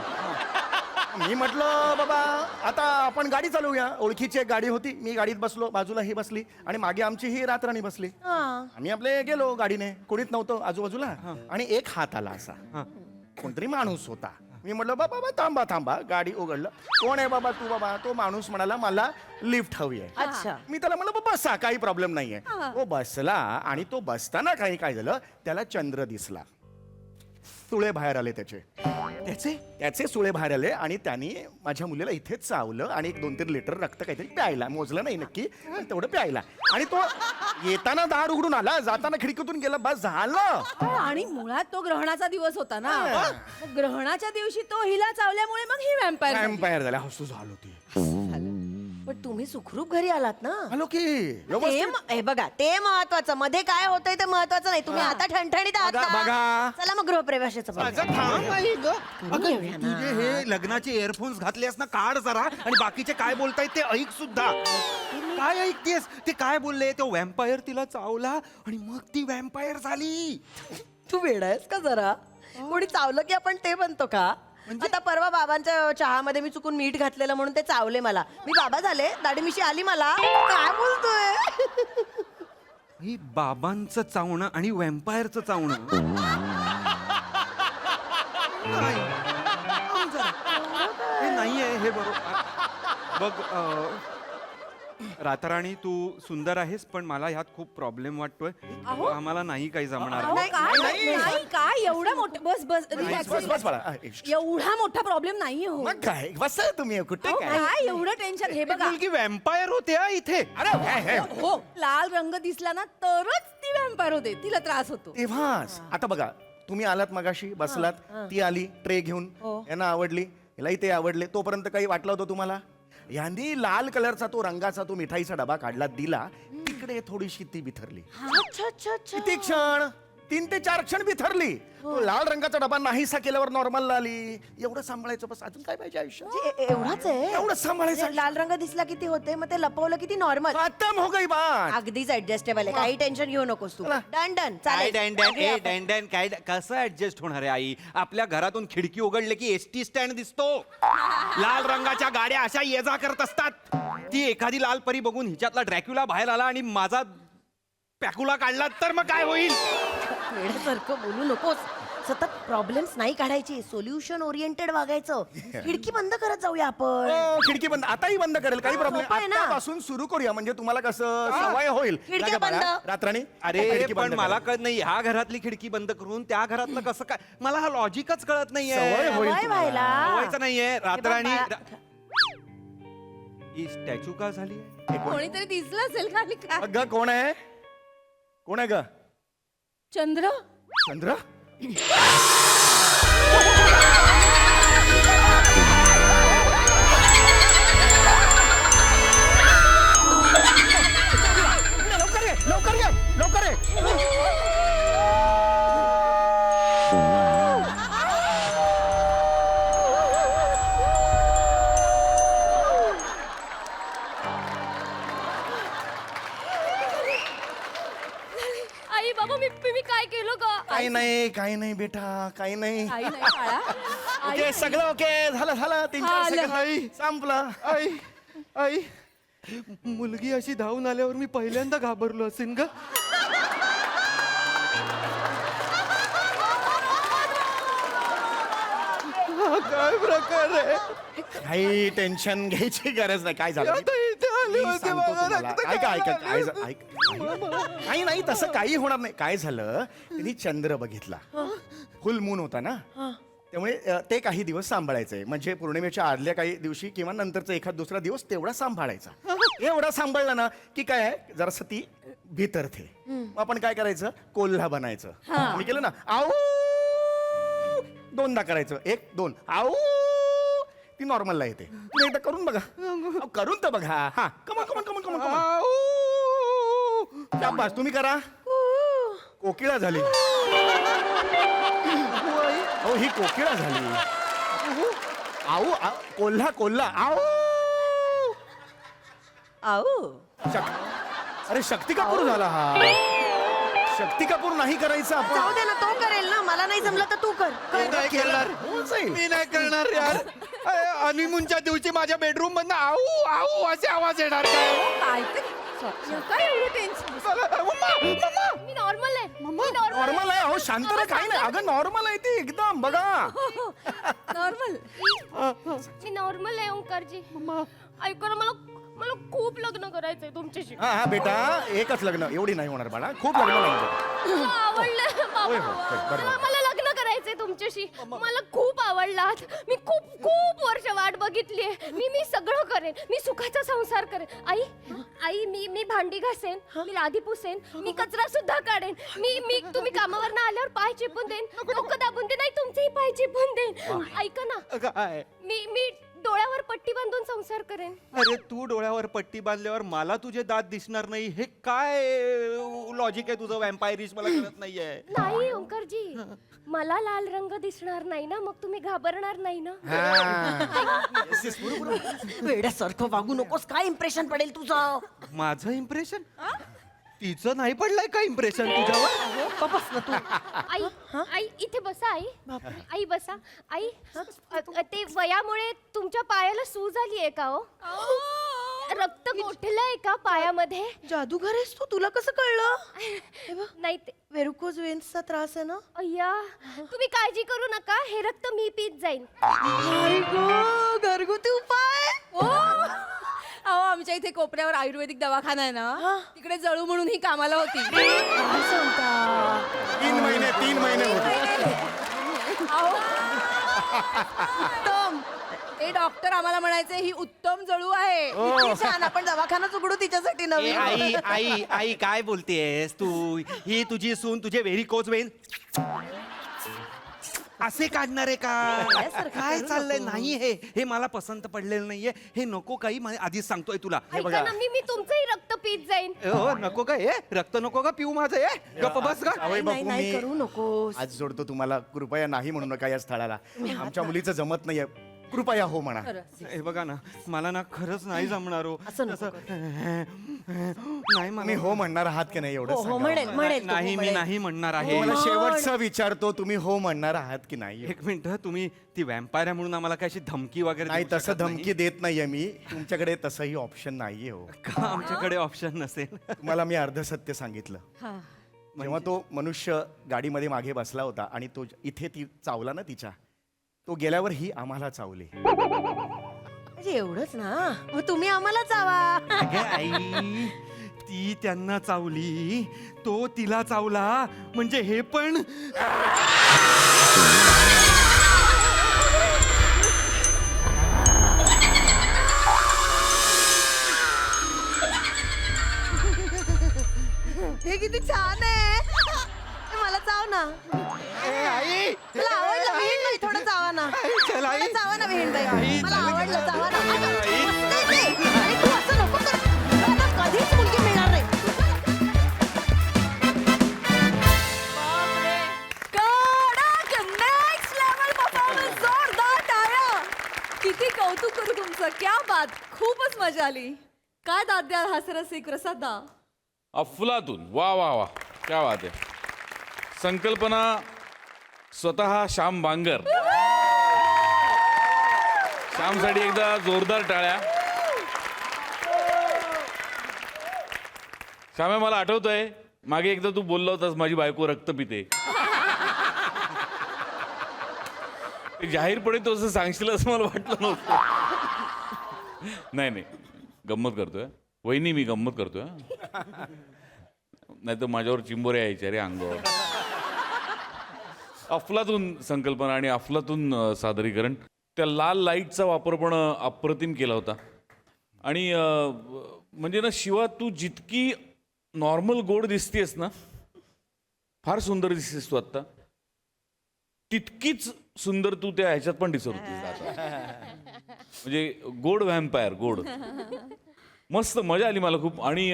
मी म्हटलं बाबा आता आपण गाडी चालवूया. ओळखीची एक गाडी होती. मी गाडीत बसलो बाजूला ही बसली आणि मागे आमची ही रातराणी बसली. आम्ही आपले गेलो गाडीने. कोणीच नव्हतं आजूबाजूला. आणि एक हात आला असा कोणतरी माणूस होता. मी म्हटलं बाबा थांबा थांबा, गाडी उघडलं. कोण आहे बाबा तू? बाबा तो माणूस म्हणाला मला लिफ्ट हवी आहे. अच्छा. मी त्याला म्हणलं बाबा बसा, काही प्रॉब्लेम नाहीये. तो बसला आणि तो बसताना काय झालं, त्याला चंद्र दिसला. सुळे बाहेर आले त्याचे सुळे बाहेर आले आणि त्यांनी माझ्या मुलीला इथेच चावलं आणि 1-2-3 लिटर रक्त काहीतरी प्यायला, मोजलं नाही नक्की पण तेवढं प्यायला. आणि तो येताना दार उघडून आला, जाताना खिडकीतून गेला, बस झालं. आणि मुळात तो ग्रहणाचा दिवस होता ना, मग ग्रहणाच्या दिवशी तो हिला चावल्यामुळे मग ही व्हॅम्पायर एम्पायर झाला. हसू झालो ती. पण तुम्ही सुखरूप घरी आलात ना. आलो की ते व्यवस्थित. हे बघा, ते महत्वाचं. मध्ये काय होतंय ते महत्वाचं नाही. तुम्ही आता ठणठणीत आहात बघा, ना? बघा. चला मग गृहप्रवेशाचं बघूया. अगं थांब बाई गं. अगं तुझे हे लग्नाचे इयरफोन्स घातलेस ना, काढ जरा. आणि बाकीचे काय बोलतायत ते ऐक सुद्धा. काय ऐकतेस? ते काय बोलले? तो व्हॅम्पायर तिला चावला आणि मग ती व्हॅम्पायर झाली. तू वेडा आहेस का जरा? कोणी चावलं की आपण ते बनतो का? आता परवा बाबांच्या चहामध्ये मी चुकून मीठ घातलेलं म्हणून ते चावले मला. मी बाबा झाले, दाढी मिशी आली मला. काय बोलतोय? ही बाबांचं चावणं आणि व्हॅम्पायरचं चावणं. नाही. थांब जरा. हे नाहीये हे बरोबर. बघ राताराणी, तू सुंदर आहेस पण मला ह्यात खूप प्रॉब्लेम वाटतोय. आम्हाला नाही काही जमणार. नाही काय एवढा मोठा बस रिलॅक्स. बस बाळा. एवढा मोठा प्रॉब्लेम नाही हो. मग काय बस तुम्ही कुठे काय? काय एवढं टेन्शन? हे बघा, मुलगी व्हॅम्पायर होते हा इथे. अरे हो, लाल रंग दिसला ना तरच ती व्हॅम्पायर होते, तिला त्रास होतो. तेव्हाच. आता बघा, तुम्ही आलात मगाशी, बसलात, ती आली ट्रे घेऊन, यांना आवडली, यालाही ते आवडले. तोपर्यंत काही वाटलं होतं तुम्हाला? यांनी लाल कलरचा तो रंगाचा तो मिठाईचा डबा काढला, दिला, तिकडे थोडीशी ती बिथरली. अच्छा अच्छा अच्छा. किती क्षण? 3 ते 4 क्षण बिथरली. तो लाल रंगाचा डबा नाहीसा केल्यावर नॉर्मल आली. एवढं सांभाळायचं, बस अजून काय पाहिजे आयुष्यात? एवढाच आहे. एवढंच सांभाळायचं. म्हणजे लाल रंग दिसला किती होते, मग ते लपवलं किती नॉर्मल. खतम हो गई बात. अगदीच ऍडजस्टेबल आहे, काही टेन्शन घेऊ नकोस तू. डन डन काय चालेल. डॅन काय कसं ऍडजस्ट होणार आहे आई? आपल्या घरातून खिडकी उघडले की एसटी स्टँड दिसतो. लाल रंगाच्या गाड्या अशा ये जा करत असतात. ती एखादी लाल परी बघून हिच्यातला ड्रॅक्युला बाहेर आला आणि माझा पॅकुला काढला तर मग काय होईल? वेड्यासारखं बोलू नकोस. सतत प्रॉब्लेम्स नाही काढायची, सोल्युशन ओरिएंटेड वागायचं. खिडकी बंद करत जाऊया आपण. खिडकी बंद, आताही बंद करेल, काही प्रॉब्लेम. सोपं आहे ना. आतापासून सुरू करूया, म्हणजे तुम्हाला कसं सवय होईल. खिडकी नका बाळा, बंद. रात्राणी अरे खिडकी पण बंद मला करा. कळत नाही, ह्या घरातली खिडकी बंद करून त्या घरातलं कसं काय? मला हा लॉजिकच कळत नाहीये. सवय होईल सवय तुम्हाला. व्हायला. व्हायचं नाहीये. रात्राणी बाळा. ही स्टॅच्यू का झाली? कोणीतरी दिसलं असेल खाली का? अगं कोण आहे? कोण आहे ग? चंद्र. चंद्र? लवकर ये, लवकर ये, लवकर ये. आई बाबा मी काय केलं का? काही नाही बेटा, काही नाही. आई नाही बाळा. ओके, सगळं ओके झालं. 3-4 सेकंद संपलं. आई मुलगी अशी धावून आल्यावर मी पहिल्यांदा घाबरलो असेल ग. काय प्रकार आहे? काही टेन्शन घ्यायची गरज नाही. काय झालं मी सांगतो तुम्हाला. ऐका. काही नाही, तसं काही होणार नाही. काय झालं, तिने चंद्र बघितला, फुल मून होता ना, त्यामुळे ते काही दिवस सांभाळायचंय. म्हणजे पौर्णिमेच्या आदल्या काही दिवशी किंवा नंतरचा एखाद दुसरा दिवस तेवढा सांभाळायचा. एवढा सांभाळला ना की काय आहे, जरासं ती भितरते. मग आपण काय करायचं, कोल्हा बनायचं. मी केलं ना, आऊ 2दा करायचं, 1 2 आऊ, ती नॉर्मलला येते. तुम्ही एकदा करून बघा. करून तर बघा. हा, कमन. शाबास, तुम्ही करा. कोकिळा झाली. हो, ही कोकिळा झाली. आऊ कोल्हा आऊ. अरे शक्ती कपूर झाला हा. शक्ती कपूर नाही करायचं आपण. जाऊ दे ना, तो करेल ना. मला नाही जमलं तर तू कर. नाही करणार. होऊन जाईल. मी नाही करणार यार. हनीमूनच्या दिवशी माझ्या बेडरूम मधनं आऊ आऊ असे आवाज येणार काय? काय ते काय एवढं टेन्शन मी नॉर्मल आहे मी नॉर्मल नॉर्मल आहे. अहो शांत राहा, काही नाही. अगं नॉर्मल आहे ती एकदम. बघा नॉर्मल मी नॉर्मल आहे ओंकारजी ऐका ना मला मला खूप लग्न करायचंय तुमच्याशी हा हा बेटा, एकच लग्न एवढी नाही होणार बाळा. खूप लग्न नाही. मला आवडलं बाबा. होय, होय, बरोबर. मला लग्न करायचंय तुमच्याशी मला खूप आवडलात मी खूप खूप वर्ष वाट बघितलीये मी सगळं करेन मी सुखाचा संसार करेन आई आई मी भांडी घासेन मी लादी पुसेन मी कचरा सुद्धा काढेन मी तुम्ही कामावर आल्यावर पाय चिपून देईन डोकं दाबून देईन नाही तुमचेही पाय चिपून देईन ऐका ना काय मी डोळ्यावर पट्टी बांधून संसार करेन अरे तू डोळ्यावर पट्टी बांधल्यावर मला तुझे दात दिसणार नाही हे काय लॉजिक आहे तुझं वॅम्पायरिश मला कळत नाहीये. नाही ओंकारजी मला लाल रंग दिसणार नाही ना मग तुम्ही घाबरणार नाही ना वेड्यासारखं वागू नकोस. काय इम्प्रेशन पडेल तुझं? माझं इम्प्रेशन तिचं नाही पडलंय का इम्प्रेशन तुझ्यावर? बस ना तू. आई आई इथे बसा आई आई बसा आई ते वयामुळे तुमच्या पायाला सूज आली आहे का हो रक्त गोठलंय का पायामध्ये जादूगर आहेस तू. तुला कसं कळलं? नाही ते वेरुकोज वेन्सचा त्रास आहे ना? अय्या तुम्ही काळजी करू नका हे रक्त मी पीत जाईन घरगुती उपाय. अहो आमच्या इथे कोपऱ्यावर आयुर्वेदिक दवाखाना आहे ना तिकडे जळू म्हणून ही कामाला होती. 3 महिने होते. उत्तम ते डॉक्टर आम्हाला म्हणायचे ही उत्तम जळू आहे. किती छान. आपण दवाखानाच उघडू तिच्यासाठी नवीन. आई आई आई काय बोलतेस तू? ही तुझी सून तुझे व्हेरिकोज वेन असे काढणार आहे का? काय चाललंय? नाही हे मला पसंत पडलेलं नाहीये. हे नको काही आधीच सांगतोय तुला. हे ऐका बघा ना मी तुमचंही रक्त पीत जाईन हो नको का हे रक्त नको का पिऊ माझं हे गप्प बस का. जावई बापू, नाही मी करू नकोस. आज जोडतो तुम्हाला. कृपया नाही म्हणू नका या स्थळाला. आमच्या मुलीचं जमत नाहीये. कृपया हो म्हणा. हे बघा ना मला ना खरंच नाही जमणार हो. असं नको नाही तुम्ही हो म्हणणार आहात की नाही एवढं हो सांगा. म्हणेल नाही मी नाही म्हणणार आहे. मला शेवटचं विचारतो, तुम्ही हो म्हणणार आहात की नाही? एक मिनिट तुम्ही ती वॅम्पायर आहे म्हणून आम्हाला काय अशी धमकी वगैरे नाही देऊ तसं शकत नाही? धमकी देत नाहीये मी. तुमच्याकडे तसंही ऑप्शन नाहीये हो. का आमच्याकडे ऑप्शन नसेल? तुम्हाला मी अर्ध सत्य सांगितलं. जेव्हा तो मनुष्य गाडीमध्ये मागे बसला होता आणि तो इथे ती चावला ना तिच्या, तो गेल्यावर ही आम्हाला चावली. म्हणजे एवढंच ना? मग तुम्ही आम्हाला चावा. अगं आई ती त्यांना चावली तो तिला चावला म्हणजे हे पण हे किती छान आहे. मला चाव ना. आई मला आवडलं. विहीण नाही थोडं चावा ना. चल आई. मला चावा ना विहीण ताई. आई, मला चल. आवडलं. चावा ना. आई. मस्त आहे ते. आणि तू असं नको कर. तुला कधीच मुलगी मिळणार नाही. कडक नेक्स्ट लेवल परफॉर्मन्स जोरदार टाळ्या किती कौतुक करू तुमचं क्या बात खूपच मजा आली काय दाद द्याल हास्यरसिक प्रसादा अफलातून वा वा वा क्या बात आहे. संकल्पना स्वतः श्याम बांगर. श्यामसाठी एकदा जोरदार टाळ्या. श्यामे मला आठवतंय मागे एकदा तू बोलला होतास माझी बायको रक्त पिते. ते जाहीरपणे तो असं सांगशील असं मला वाटलं नव्हतं. नाही गंमत करतोय वहिनी मी गंमत करतोय. नाही तर माझ्यावर चिंबोरे यायचे रे अंगावर. अफलातून संकल्पना आणि अफलातून सादरीकरण. त्या लाल लाईटचा वापर पण अप्रतिम केला होता. आणि म्हणजे ना शिवा तू जितकी नॉर्मल गोड दिसतेस ना फार सुंदर दिसतेस तू आत्ता तितकीच सुंदर तू त्या ह्याच्यात पण दिसत होतीस आता. म्हणजे गोड व्हॅम्पायर गोड. मस्त मजा आली मला खूप. आणि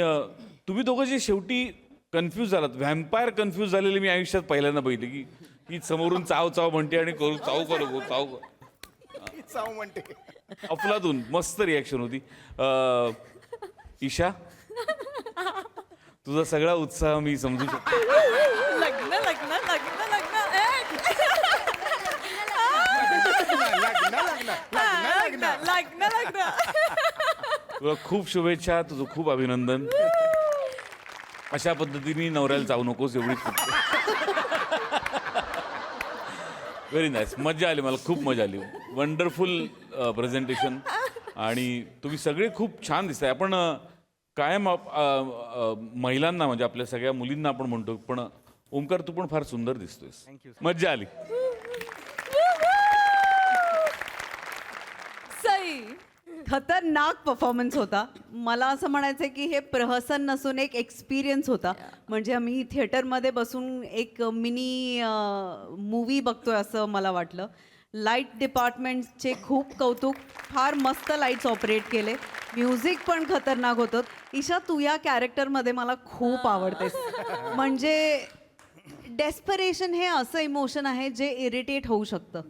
तुम्ही दोघं जे शेवटी कन्फ्यूज झालात व्हॅम्पायर कन्फ्यूज झालेले मी आयुष्यात पहिल्यांदा बघितले की ही समोरून चाव चाव म्हणते आणि करू चाव करू चाव चाव म्हणते. अफलातून मस्त रिॲक्शन होती. ईशा तुझा सगळा उत्साह मी समजू शकतो. लग्न लग्न लग्न लग्न लग्न लग्न तुला खूप शुभेच्छा तुझं खूप अभिनंदन. अशा पद्धतीने नवऱ्याला जाऊ नकोस एवढीच व्हेरी नाईस. मजा आली, मला खूप मजा आली. वंडरफुल प्रेझेंटेशन आणि तुम्ही सगळे खूप छान दिसताय. आपण कायम महिलांना म्हणजे आपल्या सगळ्या मुलींना आपण म्हणतो, पण ओंकार तू पण फार सुंदर दिसतोयस. मज्जा आली. सई. खतरनाक परफॉर्मन्स होता. मला असं म्हणायचं की हे प्रहसन नसून एक एक्सपिरियन्स होता. म्हणजे आम्ही थिएटरमध्ये बसून एक मिनी मूवी बघतोय असं मला वाटलं. लाईट डिपार्टमेंटचे खूप कौतुक. फार मस्त लाईट्स ऑपरेट केले. म्युझिक पण खतरनाक होतं. ईशा, तू या कॅरेक्टरमध्ये मला खूप आवडतेस. म्हणजे डेस्परेशन हे असं इमोशन आहे जे इरिटेट होऊ शकतं,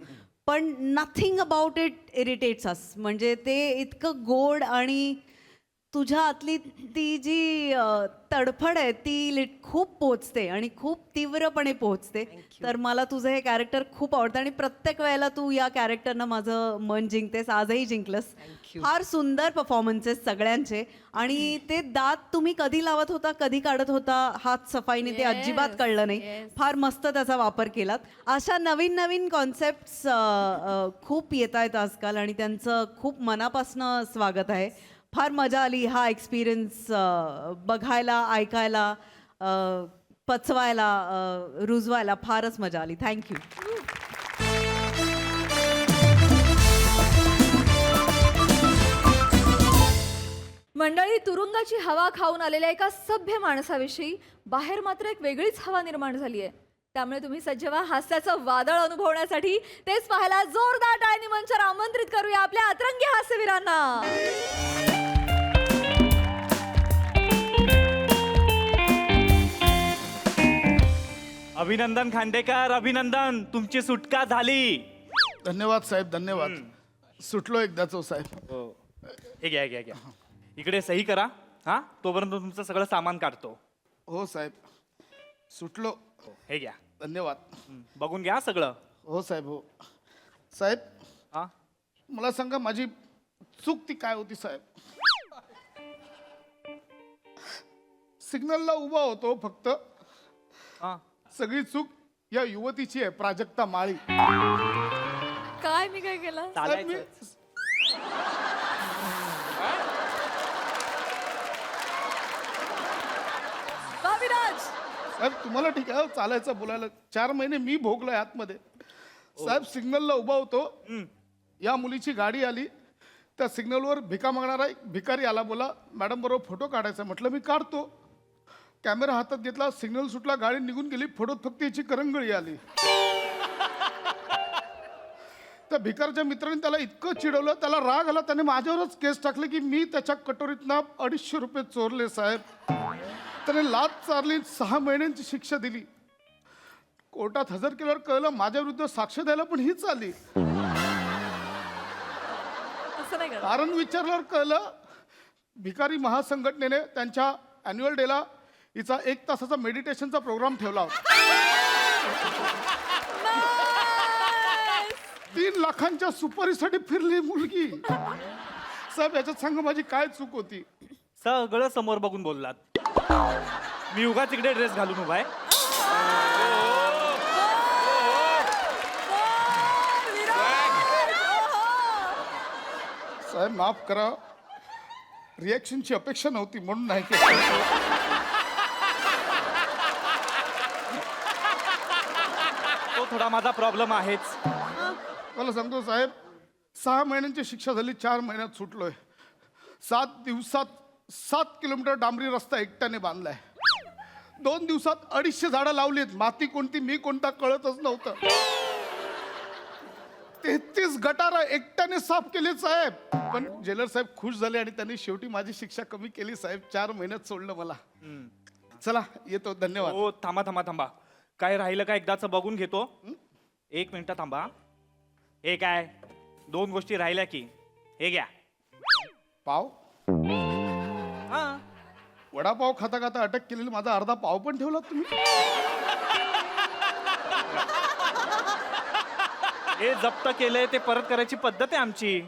पण नथिंग अबाउट इट इरिटेट्स अस. म्हणजे ते इतकं गोड आणि तुझ्या आतली ती जी तडफड आहे ती खूप पोचते आणि खूप तीव्रपणे पोचते. तर मला तुझं हे कॅरेक्टर खूप आवडतं आणि प्रत्येक वेळेला तू या कॅरेक्टरनं माझं मन जिंकतेस. आजही जिंकलंस. फार सुंदर परफॉर्मन्सेस सगळ्यांचे. आणि ते दात तुम्ही कधी लावत होता, कधी काढत होता हात सफाईने, ते अजिबात कळलं नाही. फार मस्त त्याचा वापर केलात. अशा नवीन नवीन कॉन्सेप्ट्स खूप येत आहेत आजकाल आणि त्यांचं खूप मनापासनं स्वागत आहे. फार मजा आली हा एक्सपिरियन्स बघायला, ऐकायला, पचवायला, रुजवायला. फारच मजा आली. थँक्यू. मंडळी, तुरुंगाची हवा खाऊन आलेल्या एका सभ्य माणसाविषयी बाहेर मात्र एक वेगळीच हवा निर्माण झाली आहे. त्यामुळे तुम्ही सज्ज व्हा हास्याचं वादळ अनुभवण्यासाठी. तेच पाहायला जोरदार टाळ्यांनी मंचावर आमंत्रित करूया आपल्या अतरंगी हास्यवीरांना. अभिनंदन खांडेकर, अभिनंदन, तुमची सुटका झाली. धन्यवाद साहेब, धन्यवाद. सुटलो एकदाच हो साहेब. हे घ्या, घ्या, घ्या. इकडे सही करा. हा, तोपर्यंत तुमचं सगळं सामान काढतो. हो साहेब, सुटलो. हे घ्या, धन्यवाद. बघून घ्या सगळं. हो साहेब, हो साहेब. हा, मला सांगा माझी चूक ती काय होती साहेब? सिग्नलला उभा होतो फक्त. हा. सगळी चूक या युवतीची आहे, प्राजक्ता माळी. काय मी काय केलं? साहेब, मी- बाबीराज. साहेब तुम्हाला ठीक आहे चालायचं बोलायला. 4 महिने मी भोगलोय आतमध्ये. साहेब सिग्नलला उभा होतो, या मुलीची गाडी आली. त्या सिग्नलवर भिका मागणारा एक भिकारी आला. बोला मॅडम बरोबर फोटो काढायचा. म्हटलं मी काढतो. कॅमेरा हातात घेतला, सिग्नल सुटला, गाडी निघून गेली. फोटोत फक्त याची करंगळी आली. त्या भिकारच्या मित्राने त्याला इतकं चिडवलं, त्याला राग आला, त्याने माझ्यावरच केस टाकले की मी त्याच्या कटोरीतनं 250 रुपये चोरले साहेब. त्याने लाच चारली, 6 महिन्यांची शिक्षा दिली. कोर्टात हजर केल्यावर कळलं माझ्या विरुद्ध साक्ष द्यायला पण हीच आली. असं नाही करत. कारण विचारल्यावर कळलं भिकारी महासंघटनेने त्यांच्या अॅन्युअल डेला हिचा 1 तासाचा मेडिटेशनचा प्रोग्राम ठेवला होता. 3 लाखांच्या सुपारीसाठी फिरली मुलगी. साहेब याच्यात सांगा माझी काय चूक होती? सगळं समोर बघून बोललात. मी उगाच इकडे ड्रेस घालून उभा आहे. साहेब माफ करा, रिॲक्शनची अपेक्षा नव्हती म्हणून नाही केलं. तो थोडा माझा प्रॉब्लेम आहेच. मला सांगतो साहेब, 6 महिन्यांची शिक्षा झाली, 4 महिन्यात सुटलोय. 7 दिवसात 7 किलोमीटर डांबरी रस्ता एकट्याने बांधलाय. 2 दिवसात 250 झाडं लावलीत. माती कोणती मी कोणता कळतच नव्हतं. 33 गटारं एकट्याने साफ केली साहेब. पण जेलर साहेब खुश झाले आणि त्यांनी शेवटी माझी शिक्षा कमी केली साहेब. 4 महिन्यात सोडलं मला. चला येतो, धन्यवाद. हो, थांबा थांबा थांबा. काय राहिलं का एकदाच बघून घेतो. 1 मिनिट थांबा. हे काय 2 गोष्टी राहिल्या की. हे घ्या. पाव. हा, वडापाव खाता खाता अटक केलेला माझा अर्धा पाव पण ठेवला तुम्ही. हे जप्त केलंय ते परत करायची पद्धत आहे आमची.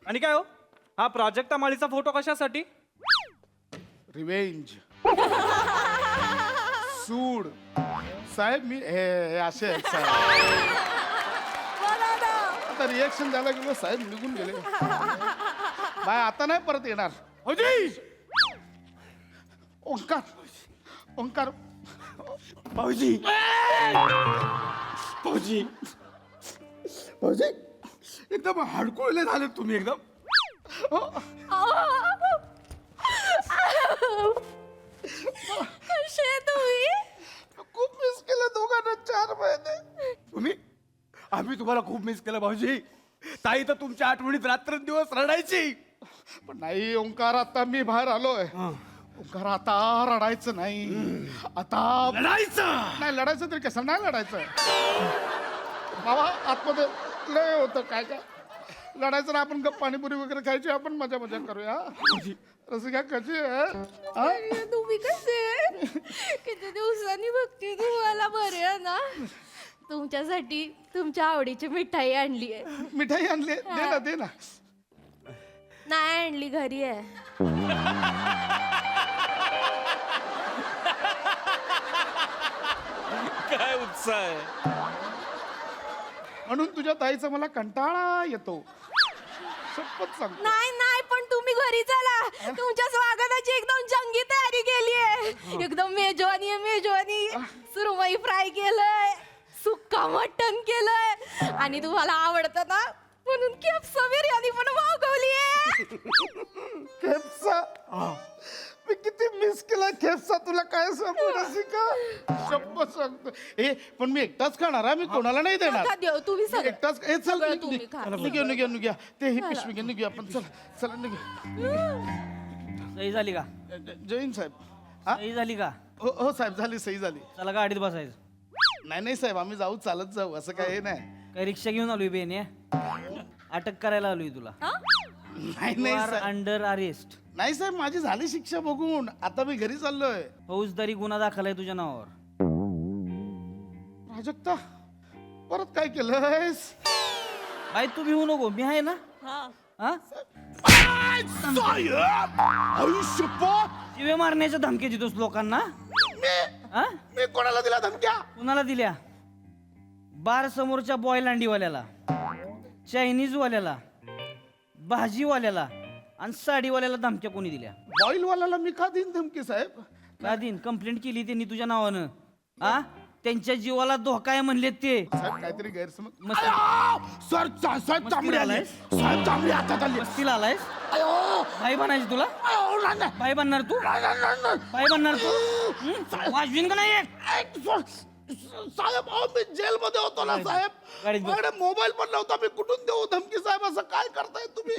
आणि काय हो, हा प्राजक्ता माळीचा फोटो कशासाठी? रिवेंज. सूड साहेब मी हे असे आहेत साहेब. आता रिएक्शन द्यायला गेलो साहेब निघून गेले. बाय आता नाही परत येणार. भाऊजी ओंकार ओंकार भाऊजी भाऊजी भाऊजी एकदम हडकुळले झाले तुम्ही एकदम. कसे तुम्ही? खूप मिस केलं दोघांना 4 महिने. तुम्ही आम्ही तुम्हाला खूप मिस केलं भाऊजी. ताई तर तुमच्या आठवणीत रात्रंदिवस रडायची. पण नाही ओंकार आता मी बाहेर आलोय. ओंकार आता रडायचं नाही. आता लढायचं नाही लढायचं तरी कसं नाही लढायचं बाबा. आतमध्ये लय होतं काय काय लढायचं ना. आपण गप्प पाणीपुरी वगैरे खायची आपण मजा मजा करूया. रसिका कशी आहे हा? तुम्ही कसे? किती दिवसांनी बघते तुम्हाला. बरे आहे ना? तुमच्यासाठी तुमच्या आवडीची मिठाई आणली आहे. मिठाई आणली दे ना दे ना. नाही आणली, घरी आहे. काय उत्साह आहे. म्हणून तुझ्या ताईचा मला कंटाळा येतो. शपथ सांगतो. नाही नाही, पण तुम्ही घरी चला. तुमच्या स्वागताची एकदम जंगी तयारी केली आहे. एकदम मेजवानी आहे मेजवानी. सुरमई फ्राय केलंय, सुक्का मटण केलंय आणि तुम्हाला आवडतं ना म्हणून केप्सा बिर्याणी पण मागवली आहे. खेपसा मी किती मिस केला खेपसा. तुला काय सांगू रसिका. शपथ सांगतो. ए पण मी एकटाच खाणार हा. मी कोणाला नाही देणार. नका देऊ, तुम्ही मी सगळं एकटाच हे चल सगळं तुम्ही खा. निघूया ते ही पिशवी घे निघूया आपण. चल चला निघूया. सही झाली का? जैन साहेब हा सही झाली का? हो हो साहेब झाली सही झाली. चला गाडीत बसायचं. नाही नाही साहेब आम्ही जाऊ चालत जाऊ असं काय हे नाही. काही रिक्षा घेऊन आलोय बेने. अटक करायला आलोय तुला. नाही नाही साहेब. Under arrest. नाही साहेब माझी झाली शिक्षा बघून. आता मी घरी चाललोय. फौजदारी गुन्हा दाखल आहे तुझ्या नावावर. प्राजक्ता परत काय केलंयस. बाई तू भिवू नको, मी आहे ना. हा? शिवे मारण्याच्या धमकी देतोस लोकांना. हा? मी कोणाला दिला धमक्या. कुणाला दिल्या? बार समोरच्या बॉयलांडीवाल्याला, चायनीज वाल्याला, भाजीवाल्याला आणि साडीवाल्याला धमक्या कोणी दिल्या? बॉईल वाल्याला मी का देईन धमकी साहेब. का दिन कंप्लेंट केली त्यांनी तुझ्या नावानं. हा? त्यांच्या जीवाला धोका आहे म्हणले ते. साहेब काहीतरी गैरसमज. मस्त सर साहेब चांगली आली. आलायस? साहेब चांगली हातात आली. मस्तीला आलायस? भाई बनायची तुला? भाई बनणार तू? भाई बनणार तू? वाजवीन का नाही एक? साहेब अहो मी जेल मध्ये होतो ना साहेब. गाडीत बस. माझ्याकडे मोबाईल पण नव्हता. मी कुठून देऊ धमकी साहेब. असं काय करताय तुम्ही.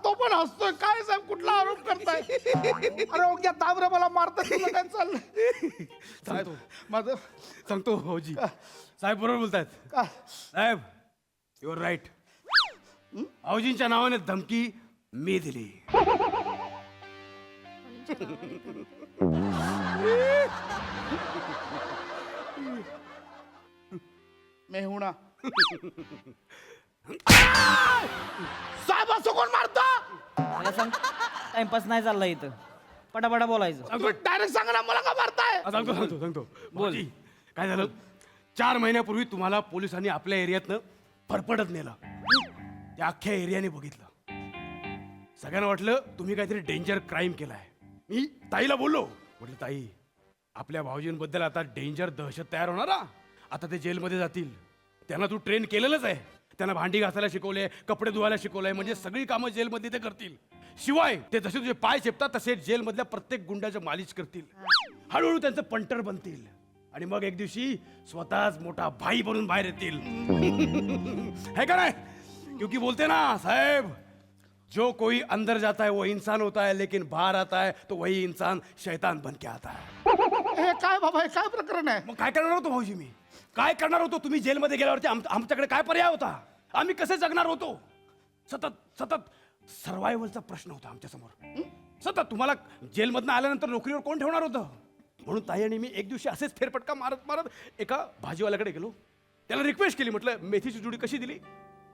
तो पण हसतोय. काय साहेब कुठला आरोप करताय. अरे ओके ताबरे मला मारताय. तुला काय चाललंय सांगतो माझं सांगतो भाऊजी. साहेब बरोबर बोलतायत. का साहेब युअर राईट. भाऊजींच्या नावाने धमकी मी दिली. मेहुणा साहेब असं कोण मारता. मला सांग, टाइमपास नाही चालला इथं. पटापटा बोलायचं. डायरेक्ट सांगा ना मला का मारताय. सांगतो बोल. काय झालं 4 महिन्यापूर्वी तुम्हाला पोलिसांनी आपल्या एरियातनं फरफडत नेलं. त्या अख्ख्या एरियाने बघितलं. सगळ्यांना वाटलं तुम्ही काहीतरी डेंजर क्राईम केलाय. मी ताईला बोललो. म्हटलं ताई आपल्या भाऊजींबद्दल आता डेंजर दहशत तयार होणार हा. आता ते जेलमध्ये जातील. त्यांना तू ट्रेन केलेलंच आहे. त्यांना भांडी घासायला शिकवले, कपडे धुवायला शिकवलंय. म्हणजे सगळी कामं जेलमध्ये ते करतील. शिवाय ते जसे तुझे पाय चेपतात तसे जेलमधल्या प्रत्येक गुंडाचं मालिश करतील. हळूहळू त्यांचं पंटर बनतील आणि मग एक दिवशी स्वतःच मोठा भाई बनून बाहेर येतील. है का नाही? क्योंकि बोलते ना साहेब, जो कोई अंदर जाता है वो इंसान होता है, लेकिन बाहर आता है तो वही इंसान शैतान बन के आता है. हे काय बाबा हे काय प्रकरण आहे. मग काय करणार होतो भाऊजी मी? काय करणार होतो? तुम्ही जेलमध्ये गेल्यावरती आमच्याकडे काय पर्याय होता? आम्ही कसे जगणार होतो? सतत सतत सर्वायवलचा प्रश्न होता आमच्या समोर. सतत तुम्हाला जेलमधनं आल्यानंतर नोकरीवर कोण ठेवणार होतं? म्हणून ताई आणि मी एक दिवशी असेच फेरफटका मारत मारत एका भाजीवाल्याकडे गेलो. त्याला रिक्वेस्ट केली. म्हटलं मेथीची जोडी कशी दिली?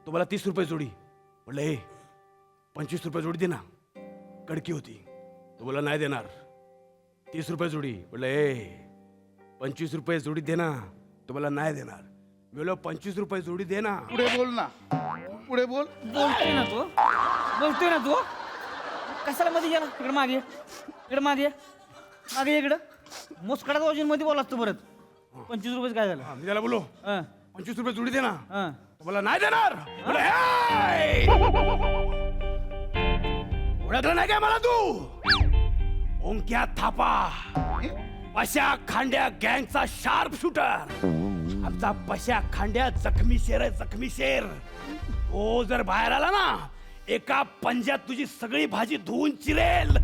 तो मला 30 रुपये जोडी. म्हटलं हे 25 रुपये जोडी दे ना. कडकी होती. तो बोला नाही देणार. 30 रुपये जोडी. म्हटलं ए 25 रुपये जोडी दे ना. तुम्हाला नाही देणार. मी बोललो 25 रुपये जोडी दे ना. पुढे बोल ना, पुढे बोल. बोलतोय ना तू कशाला मध्ये गेला इकडे मागे मागे इकडं मुस्कडात वाजून मध्ये बोला तू परत 25 रुपये काय झालं? हा, मी त्याला बोललो हा, 25 रुपये जोडी दे ना. हा. तुम्हाला नाही देणार. म्हटलं, "हे! ओळखलं नाही काय मला तू? ओंक्या थापा, पशा खांड्या गँगचा शार्प शूटर. आमचा पशा खांड्या जखमी शेर आहे, जखमी शेर. तो जर बाहेर आला ना, एका पंजात तुझी सगळी भाजी धुवून चिरेल."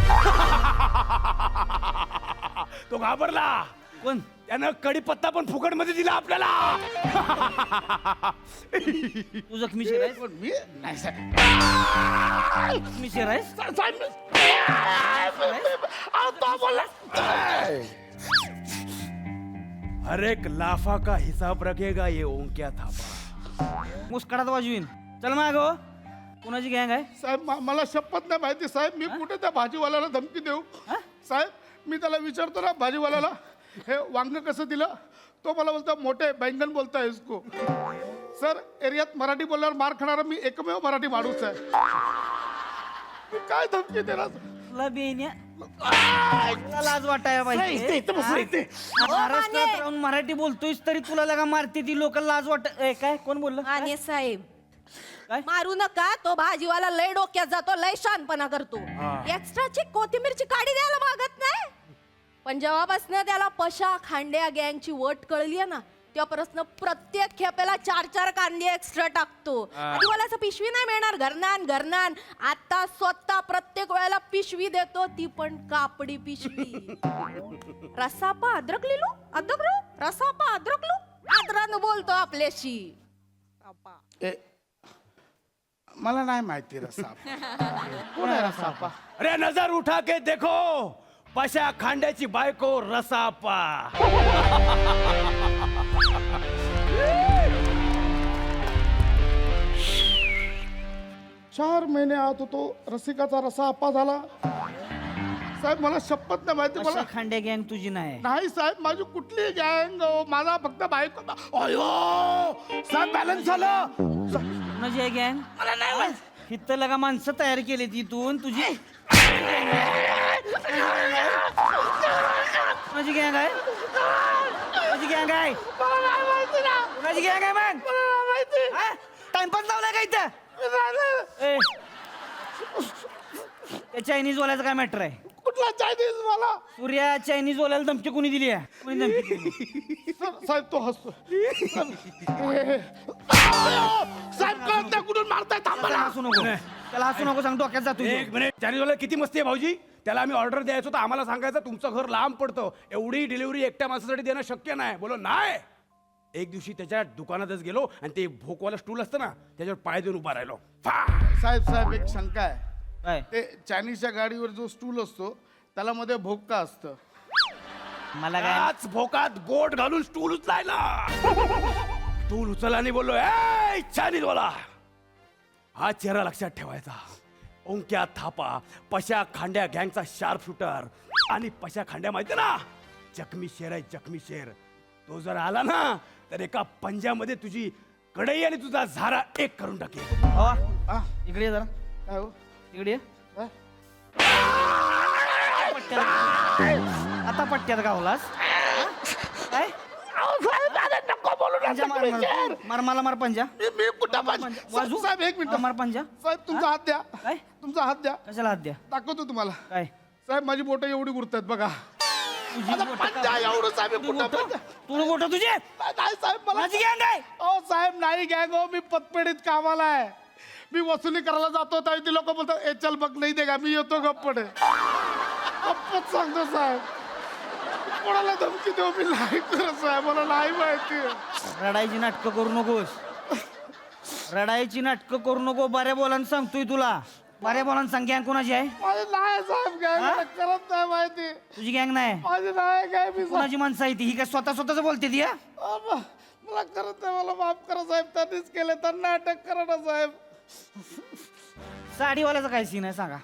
तो घाबरला. कोण? त्यानं कडीपत्ता पण फुकट मध्ये दिला आपल्याला. तू जखमी शेर आहेस? मी नाही साहेब. जखमी शेर आहेस? हर एक लाफा का हिसाब रखेगा ये ओंक्या थापा. मुस्कडात वाजवीन. चल माग हो. कोणाची गँग आहे? साहेब मला शपथ नाही माहिती साहेब. मी कुठे त्या भाजीवाल्याला धमकी देऊ? साहेब मी त्याला विचारतो ना भाजीवाल्याला, हे वांग कसं दिलं? तो मला बोलता मोठे बैंगन बोलता इसको. सर एरियात मराठी बोलल्यावर मार खाणारा मी एकमेव मराठी माणूस आहे. मी काय धमकी देणार? तुला बेन्या तुला लाज वाटायला पाहिजे. महाराष्ट्रात राहून मराठी बोलतोयस तरी तुला लगा मारते ती लोक. लाज वाट काय कोण बोललं? आणि साहेब काय? मारू नका. तो भाजीवाला लय डोक्यात जातो, लय शानपणा करतो. एक्स्ट्राची कोथिंबीरची काडी द्यायला मागत नाही. पण जेव्हापासून त्याला पशा खांड्या गँगची वट कळली आहे ना, तेव्हापासून प्रत्येक खेपेला 4-4 कांदे एक्स्ट्रा टाकतो. आधी मला असं पिशवी नाही मिळणार घरनान. आता स्वतः प्रत्येक वेळेला पिशवी देतो, ती पण कापडी पिशवी. रसापा अद्रक लिलो रसापा अद्रक लो आदरानं बोलतो आपल्याशी. मला नाही माहिती रसापा. कोण आहे रसापा? अरे नजर उठा के देखो, पशा खांड्याची बायको रसापा. 4 महिने आत होतो, रसिकाचा रसा अप्पा झाला. साहेब मला शपथ नाही माहिती. मला खांड्या गँग तुझी नाही. नाही साहेब माझी कुठली गँग, माझा फक्त बायको. अयो साहेब बॅलन्स झालं. कोणाची आहे गँग? मला नाही माहित. इथं लगा माणसं तयार केली तिथून तुझी. कोणाची गँग आहे? कोणाची गँग आहे? कोणाची गँग आहे मग? टाइमपास लावलाय का इथं? ए, त्या चायनीज वाल्याचं काय मॅटर आहे? कुठला चायनीज मला? सूर्या चायनीज वाल्याला धमकी कोणी दिली आहे? कोणी धमकी दिली? साहेब तो हसतो. साहेब कळत नाही कुठून मारताय. त्याला हसू नको. त्याला हसू नको सांग, डोक्यात जातो. एक मिनिट. चायनीजवाला किती मस्ती आहे भाऊजी. त्याला आम्ही ऑर्डर द्यायचो तर आम्हाला सांगायचं तुमचं घर लांब पडतं, एवढी डिलिव्हरी एकट्या माणसासाठी देणं शक्य नाही. बोलो नाही. एक दिवशी त्याच्या दुकानातच गेलो आणि ते भोकवाला स्टूल असतं ना, त्याच्यावर पाय देऊन उभा राहिलो. साहेब एक शंका आहे. काय? ते चायनीजच्या गाडीवर जो स्टूल असतो त्याला मध्ये भोका असतं. मला काय? त्याच भोकात बोट घालून स्टूल उचलायला. स्टूल उचलला आणि बोललो, ए चायनीजवाला, हा चेहरा लक्षात ठेवायचा. ओंक्या थापा, पशा खांड्या गँगचा शार्प शूटर. आणि पशा खांड्या माहिती ना, जखमी शेर आहे, जखमी शेर. तो जर आला ना तर एका पंजामध्ये तुझी कढई आणि तुझा झारा एक करून टाकेल. भावा, इकडे ये जरा. काय हो? इकडे ये. काय? आता पट्ट्यात गावलास काय? पंजा मार मला मार पंजा. मी कुठं वाजू? साहेब एक मिनिट. मार पंजा. साहेब तुमचा हात द्या. काय? तुमचा हात द्या. कशाला हात द्या? दाखवतो तुम्हाला. काय? साहेब माझी बोटं एवढी गुरतात बघा. तुझी आता बोटं पंजा का- एवढं साहेब कुठं पंजा? तुला गोठं तुझे? नाही साहेब मला. माझी गँग आहे. ओ साहेब नाही गँग हो, मी पतपेढीत कामाला आहे. मी वसुली करायला जातो तर ती लोक बोलतात ए चल बघ नाही दे का. मी येतो गप्पडे. गप्पच सांगतो साहेब. कोणाला धमकी देऊ मी नाही करत साहेब. मला नाही माहिती. रडायची नाटकं करू नकोस. रडायची नाटकं करू नको. बऱ्या बोलान सांगतोय तुला. बऱ्या बोलान सांग, गँग कोणाची आहे? माझी नाही साहेब गँग करत नाही माहिती. तुझी गँग नाही. माझी नाही काय मी कोणाची माणसं आहे ती? ही काय स्वतःच बोलते ती? हा? मला करत नाही. मला माफ करा साहेब. त्यांनीच केलं. त्यांना अटक करा ना साहेब. साडीवाल्याचं काय सीन आहे सांगा?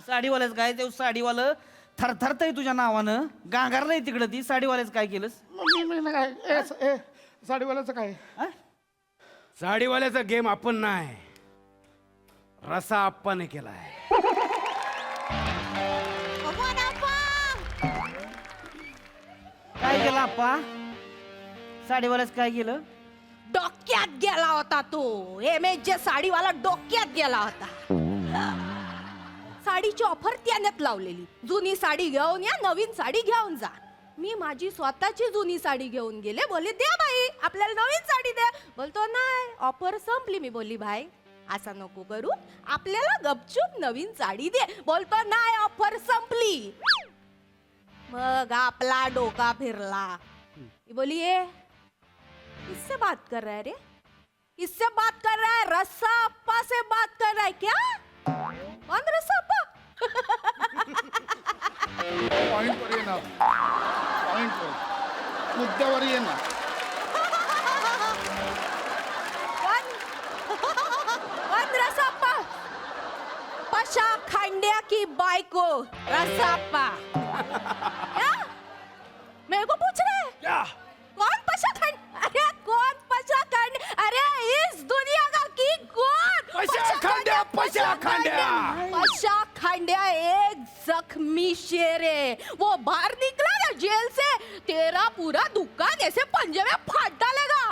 साडीवाल्याचं काय? ते साडीवालं थरथरतय तुझ्या नावानं गांगारलंय तिकडं ती साडीवाल्याच काय केलंस मी काय ए साडीवाल्याचं काय साडीवाल्याचा गेम आपण नाही रसा आप्पाने केलाय काय केलं आप्पा साडीवाल्याच काय केलं डोक्यात गेला होता तो एमएच साडीवाला डोक्यात गेला होता साडीची ऑफर त्यानेच लावलेली जुनी साडी घेऊन या नवीन साडी घेऊन जा मी माझी स्वतःची जुनी साडी घेऊन गेले बोलले द्या बाई आपल्याला नवीन साडी द्या बोलतो नाही ऑफर संपली मी बोलली भाई असं नको करू आपल्याला गपचूप नवीन साडी दे बोलतो नाही ऑफर संपली मग आपला डोका फिरला मी बोली ये किससे बात कर रहा है रे किससे बात कर रहा है रस्सा अप्पा से बात कर रहा है क्या कौन रस्सा अप्पा पॉइंटवर ये ना पॉइंटवर मुद्द्यावर ये ना कौन रस्सा अप्पा पशा खांड्या की बाइको रस्सा अप्पा क्या मेरे को पूछ रहे हैं कौन पशा खंड अरे कौन पशा खंड अरे इस दुनिया का की कौन पशा खंड्या एक जख्मी शेर है वो बाहर निकला ना जेल से तेरा पूरा दुकान ऐसे पंजे में फाड़ डालेगा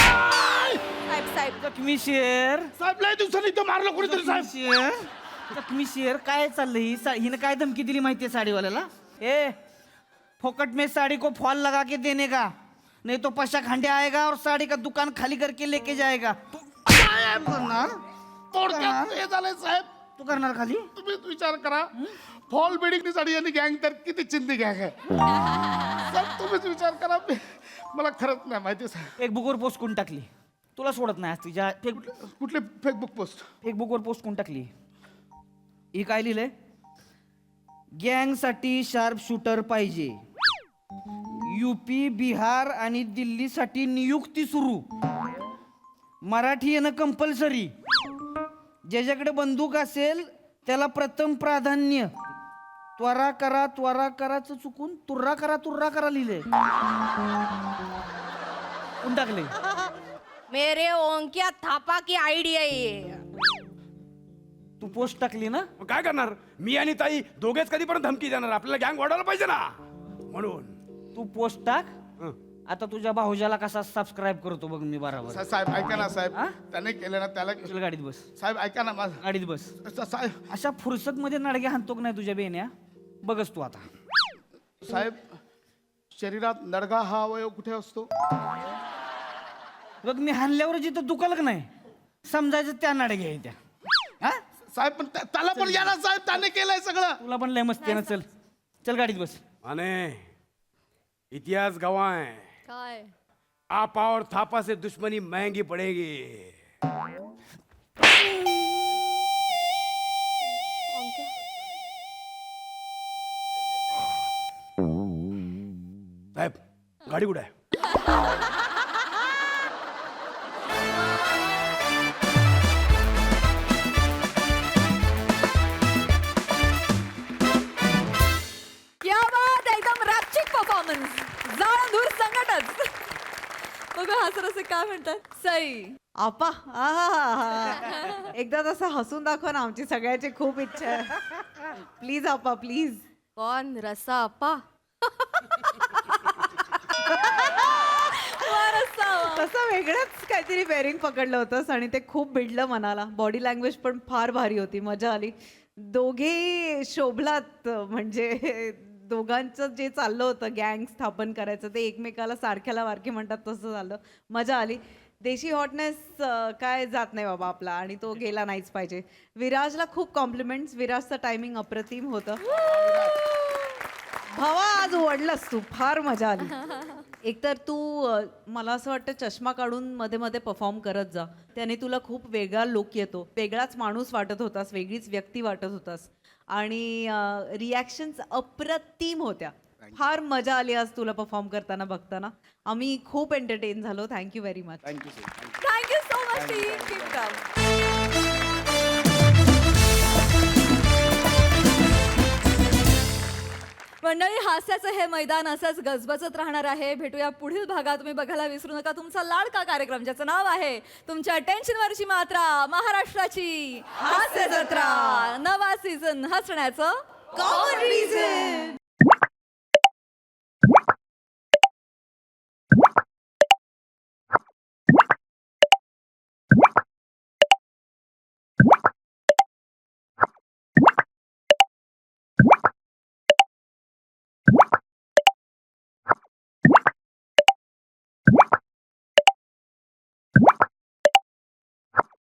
साहेब साहेब जखमी शेर साहेब लय दिवसांनी इथं मारलं कोणीतरी साहेब शेर जखमी शेर काय चाललंय हिनं काय धमकी दिली माहितीये साडीवाल्याला ए फोकट में साड़ी को फॉल लगा के देने का नहीं तो पशा खंडे आएगा और साड़ी का दुकान खाली करके लेके जाएगा तू करणार थोडक्यात हे झालंय साहेब तू करणार खाली तुम्हीच विचार करा फॉल बिल्डिंगनी साडी आणि गँग तर किती चिंदी गँग आहे साहेब तुम्हीच विचार करा मला खरंच नाही माहिती साहेब फेसबुकवर पोस्ट कोण टाकली तुला सोडत नाही आज तुझ्या कुठले फेसबुक पोस्ट फेसबुकवर पोस्ट कोण टाकली ही काय लिहिलंय गँग साठी शार्प शूटर पाहिजे यूपी बिहार आणि दिल्लीसाठी नियुक्ती सुरू मराठी येणं कंपल्सरी ज्याच्याकडे बंदूक असेल त्याला प्रथम प्राधान्य त्वरा कराचं चुकून तुर्रा करा लिहिले कोण टाकले मेरे ओंक्या थापा की आइडिया ये तू पोस्ट टाकली ना काय करणार मी आणि ताई दोघेच कधी पण धमकी देणार आपल्याला गँग वाढवलं पाहिजे ना म्हणून तू पोस्ट टाक आता तुझ्या भाऊजाला कसा सबस्क्राईब करतो बघ मी बरोबर साहेब ऐका ना साहेब त्याने केलं ना त्याला चल गाडीत बस साहेब ऐका ना माझं गाडीत बस साहेब अशा फुरसत मध्ये नडगे हाणतो की नाही तुझ्या बेन्या बघच तू आता साहेब शरीरात नडगा हा अवयव कुठे असतो बघ मी हाणल्यावर जिथं दुखाल का नाही समजायचं त्या नडगे आहे त्या हा साहेब पण त्याला पण या ना साहेब त्याने केलंय सगळं तुला पण लय मस्ती ना चल चल गाडीत बस आणि इतिहास गवाह है काय आपा और थापा से दुश्मनी महंगी पड़ेगी साहेब गाडी कुठे आहे क्या बात आहे, एकदम रापचिक परफॉर्मन्स जाळ दूर संकटच बघा हसर असे काय म्हणतात सई आपा एकदा तसं हसून दाखवा ना आमची सगळ्याची खूप इच्छा आहे प्लीज आपा प्लीज कौन रस्सा अप्पा तसं वेगळंच काहीतरी पेअरिंग पकडलं होतंस आणि ते खूप भिडलं मनाला बॉडी लँग्वेज पण फार भारी होती मजा आली दोघे शोभलात म्हणजे दोघांचं जे चाललं होतं गँग स्थापन करायचं ते एकमेकाला सारख्याला वारखे म्हणतात तसं झालं मजा आली देशी हॉटनेस काय जात नाही बाबा आपला आणि तो गेला नाहीच पाहिजे विराजला खूप कॉम्प्लिमेंट्स विराजचं टायमिंग अप्रतिम होतं भावा आज ओढलास तू फार मजा आली एकतर तू मला असं वाटतं चष्मा काढून मध्ये मध्ये परफॉर्म करत जा त्याने तुला खूप वेगळा लुक येतो वेगळाच माणूस वाटत होतास वेगळीच व्यक्ती वाटत होतास आणि रिॲक्शन्स अप्रतिम होत्या फार मजा आली आज तुला परफॉर्म करताना बघताना आम्ही खूप एंटरटेन झालो thank you very much thank you so much team मंडळी, हास्याचं हे मैदान असंच गजबजत राहणार आहे. भेटूया पुढील भागात. तुम्ही बघायला विसरू नका तुमचा लाडका कार्यक्रम, ज्याचं नाव आहे तुमच्या टेन्शनवरची मात्रा, महाराष्ट्राची हास्य जत्रा. नवा सीझन हसण्याचं कॉमन रिझन.